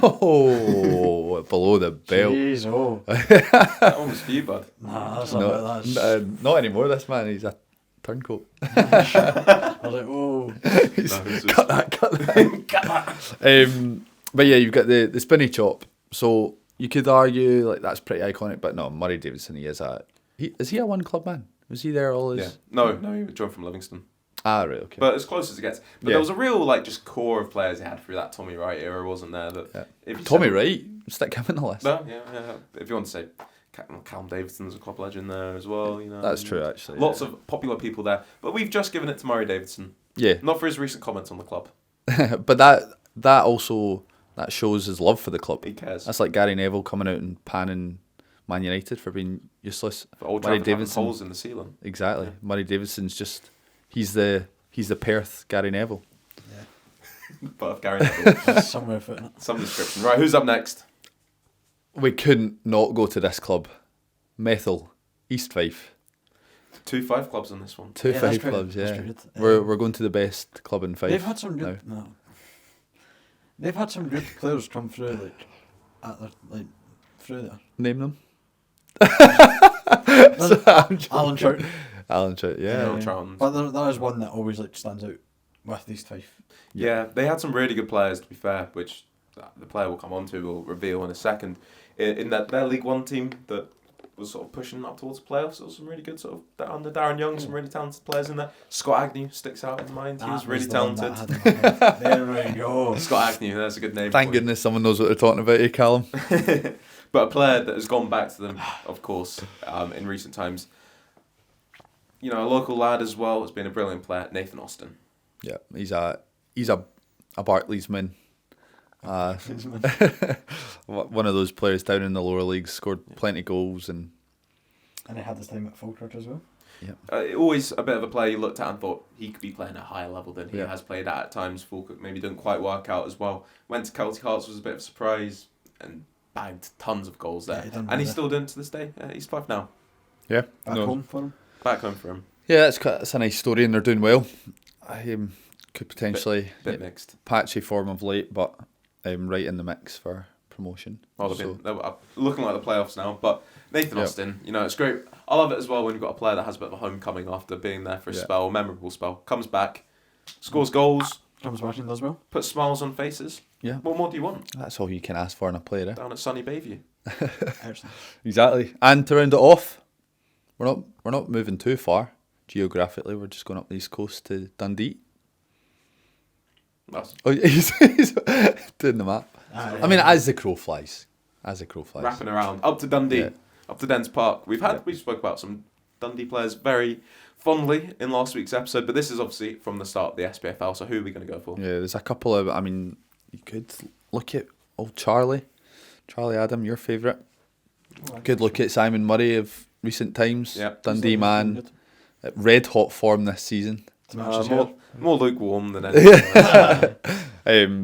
Oh, below the belt. Jeez, oh. That one was for you, bud. Nah, that's No, not that's... not anymore. This man, he's a turncoat. I was like, whoa. Cut that. Cut that. But yeah, you've got the spinny chop. So you could argue like that's pretty iconic, but no, Murray Davidson, is he a one club man? Was he there all his? Yeah. No, he joined from Livingston. Ah, right, okay. But as close as it gets. But Yeah. there was a real like just core of players he had through that Tommy Wright era, wasn't there? That if you Tommy said- Wright, stick him in the list. No, yeah. If you want to say Callum Davidson's a club legend there as well, you know. That's true, actually. Lots of popular people there, but we've just given it to Murray Davidson. Yeah, Not for his recent comments on the club. but that also that shows his love for the club. He cares. That's like Gary Neville coming out and panning Man United for being useless. For Old Murray Trafford having Davidson, holes in the ceiling. exactly. Murray Davidson's just he's the Perth Gary Neville. But if Gary Neville, That's somewhere fitting it. some description. Right, who's up next? We couldn't not go to this club, Methil, East Fife. 2-5 clubs on this one. Two Yeah, that's Fife pretty- clubs, that's yeah. pretty good. We're going to the best club in Fife. They've had some now. good... No. They've had some good players come through, through there. Name them. Alan Trout. Alan Trout, yeah. Alan Trout. But there is one that always stands out with East Fife. Yeah, they had some really good players, to be fair, which the player we'll come on to will reveal in a second. In their League One team that was sort of pushing up towards the playoffs, there was some really good sort of under Darren Young, some really talented players in there. Scott Agnew sticks out in mind. He was really talented. There we go. Scott Agnew, that's a good name. Thank for you. goodness someone knows what they're talking about here, Callum. But a player that has gone back to them, of course, in recent times. You know, a local lad as well has been a brilliant player, Nathan Austin. Yeah, he's a Barclays man. One of those players down in the lower leagues, scored plenty of goals and And he had his time at Falkirk as well. Always a bit of a player you looked at and thought he could be playing at a higher level than he Yeah. has played at times. Falkirk maybe didn't quite work out as well. Went to Celtic Hearts, was a bit of a surprise and bagged tons of goals there. Yeah, he done and he's really. still doing it to this day. He's 5 now. yeah, Back home for him. Back home for him. yeah. That's a nice story, and they're doing well. Could potentially Bit mixed. patchy form of late, but right in the mix for promotion. Well, So- they're looking like the playoffs now. But Nathan Yep. Austin, you know, it's great. I love it as well when you've got a player that has a bit of a homecoming after being there for a Yeah. spell, a memorable spell. Comes back, scores goals, Comes back and does well. puts smiles on faces. Yeah, What more do you want that's all you can ask for in a player. down at sunny Bayview? Excellent. Exactly. And to round it off, we're not moving too far geographically. We're just going up the east coast to Dundee. That's Oh, he's doing the map. I mean, as the crow flies. wrapping around up to Dundee, Yeah. up to Dens Park. We spoke about some Dundee players very fondly in last week's episode, but this is obviously from the start of the SPFL. So who are we going to go for? Yeah, there's a couple of. I mean, you could look at old Charlie Adam, your favourite. Could look at Simon Murray of recent times. Yeah. Dundee man, red hot form this season. More lukewarm than anything.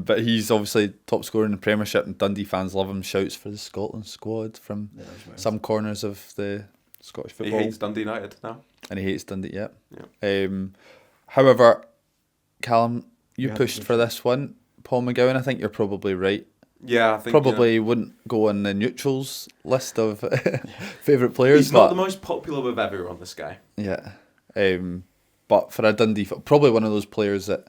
But he's obviously top scorer in the Premiership, and Dundee fans love him. Shouts for the Scotland squad from some corners of the Scottish He football. hates Dundee United now. And he hates Dundee, yeah. However, Callum, you Yeah, pushed for this one. Paul McGowan, I think you're probably right. Yeah, I think Probably wouldn't go on the neutrals list of favourite players. he's not but the most popular with everyone. This guy. yeah. But for a Dundee, probably one of those players that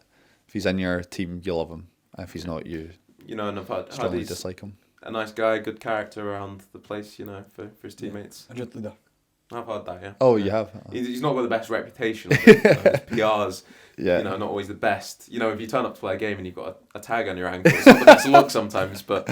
if he's in your team, you love him. If he's not, you You know, and I've heard strongly he's dislike him. a nice guy, good character around the place. You know, for his teammates. A good leader. I've heard that. Yeah. Oh, yeah. you have? He's not got the best reputation. His PRs. Yeah. You know, not always the best. You know, if you turn up to play a game and you've got a tag on your ankle, it's not the best look sometimes. But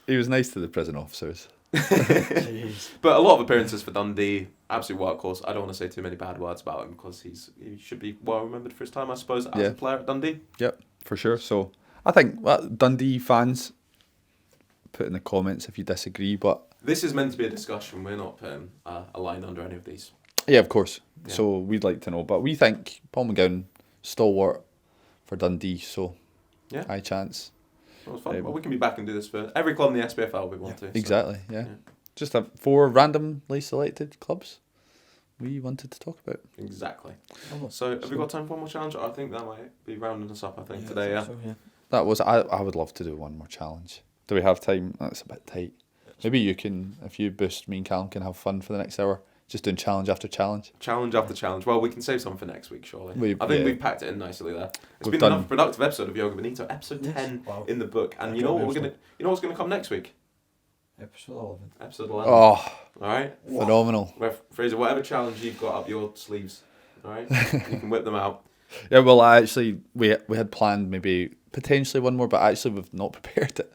He was nice to the prison officers. Jeez. but a lot of appearances for Dundee, absolute workhorse. I don't want to say too many bad words about him because he should be well remembered for his time, I suppose, as Yeah. a player at Dundee. Yep, for sure. So I think Dundee fans, put in the comments if you disagree. But This is meant to be a discussion. We're not putting a line under any of these. yeah, of course. Yeah. So we'd like to know. But we think Paul McGowan, stalwart for Dundee. So Yeah. high chance. It was fun. Well, we can be back and do this for every club in the SPFL we want to. So. Exactly, yeah. Just 4 randomly selected clubs we wanted to talk about. Exactly. So have we got time for one more challenge? I think that might be rounding us up, today, I think so, yeah. That was, I would love to do one more challenge. Do we have time? That's a bit tight. Maybe you can, if you boost, me and Callum can have fun for the next hour. Just doing challenge after challenge. Challenge after challenge. Well, we can save some for next week, surely. I think we've packed it in nicely there. It's We've been another productive episode of Joga Bonito, episode 10 Wow. in the book. And you know what what's gonna come next week? Episode 11. Episode 11. Oh, Alright? phenomenal. Fraser, whatever challenge you've got up your sleeves, alright? You can whip them out. Yeah, well, we had planned maybe potentially one more, but actually we've not prepared it.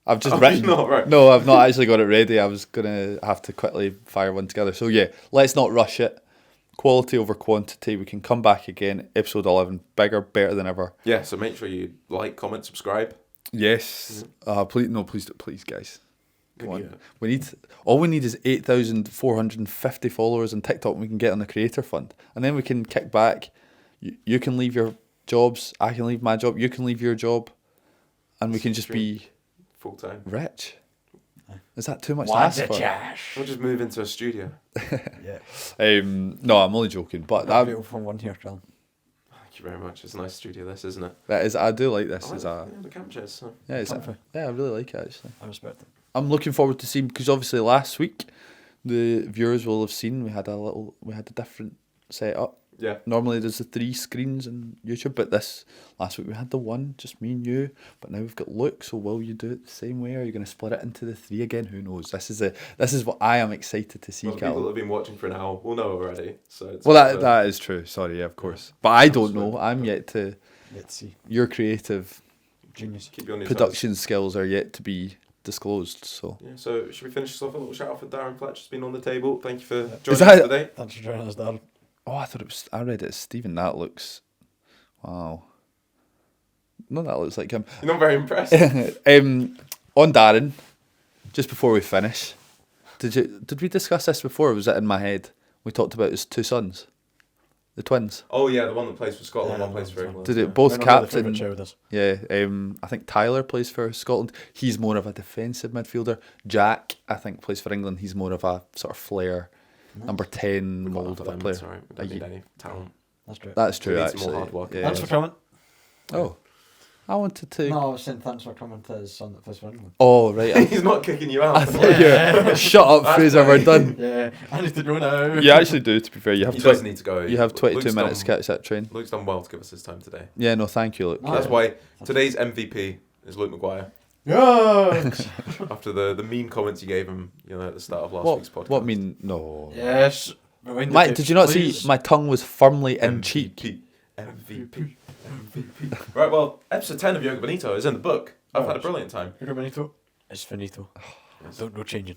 I've just written. Not, right. No, I've not actually got it ready. I was gonna have to quickly fire one together. So yeah, let's not rush it. Quality over quantity. We can come back again. Episode 11, bigger, better than ever. Yeah, so make sure you like, comment, subscribe. Yes. Please, guys. Come on. Yeah. All we need is 8,450 followers on TikTok, and we can get on the creator fund, and then we can kick back. You can leave your jobs. I can leave my job. You can leave your job, and we can just be full time rich. Is that too much to ask for? We'll just move into a studio. Yeah. No, I'm only joking. But that, beautiful one here, Callum. Thank you very much. It's a nice studio, this, isn't it? that is. I do like this. The camp chairs. So. Yeah, I really like it actually. I respect it. I'm looking forward to seeing, because obviously last week the viewers will have seen we had a different setup. Yeah. Normally there's the 3 screens on YouTube, but last week we had the one, just me and you. But now we've got Luke. So will you do it the same way? Or are you going to split it into the 3 again? Who knows? This is what I am excited to see. Well, people that have been watching for an hour will know already. So it's that is true. Sorry, yeah, of course. But I don't know. I'm yet to. Let's see. Your creative Genius. Keep you on your production skills are yet to be disclosed. So yeah. So should we finish this off? A little shout out for Darren Fletcher's been on the table. Thank you for joining Is us today. Thanks for joining us, Darren. Oh, I thought it was. I read it as Stephen. That looks. Wow. No, that looks like him. You're not very impressed. On Darren, just before we finish, did we discuss this before? Or was it in my head? We talked about his 2 sons, the twins. Oh yeah, the one that plays for Scotland, one plays for England. Did it both captain? Yeah. I think Tyler plays for Scotland. He's more of a defensive midfielder. Jack, I think, plays for England. He's more of a sort of flair. Number 10 mould of a player. Sorry, we don't need any talent. That's true. That's true, We need some actually. more hard work. Yeah. Thanks for coming. Oh, I wanted to. No, I was saying thanks for coming to his son that plays for England. Oh, right. He's not kicking you out. I thought you. Shut up, Fraser. We're done. Yeah, I need to go now. You actually do. To be fair, you have. He does need to go. You have 22 Luke's minutes to catch that train. Luke's done well to give us his time today. Yeah, no, thank you, Luke. No. That's why today's MVP is Luke Maguire. Yes. After the mean comments you gave him, at the start of last week's podcast. What mean? No. Yes. Did you not see my tongue was firmly in cheek? MVP. Right, well, episode 10 of Joga Bonito is in the book. I've had a brilliant time. Joga Bonito is finito. No changing.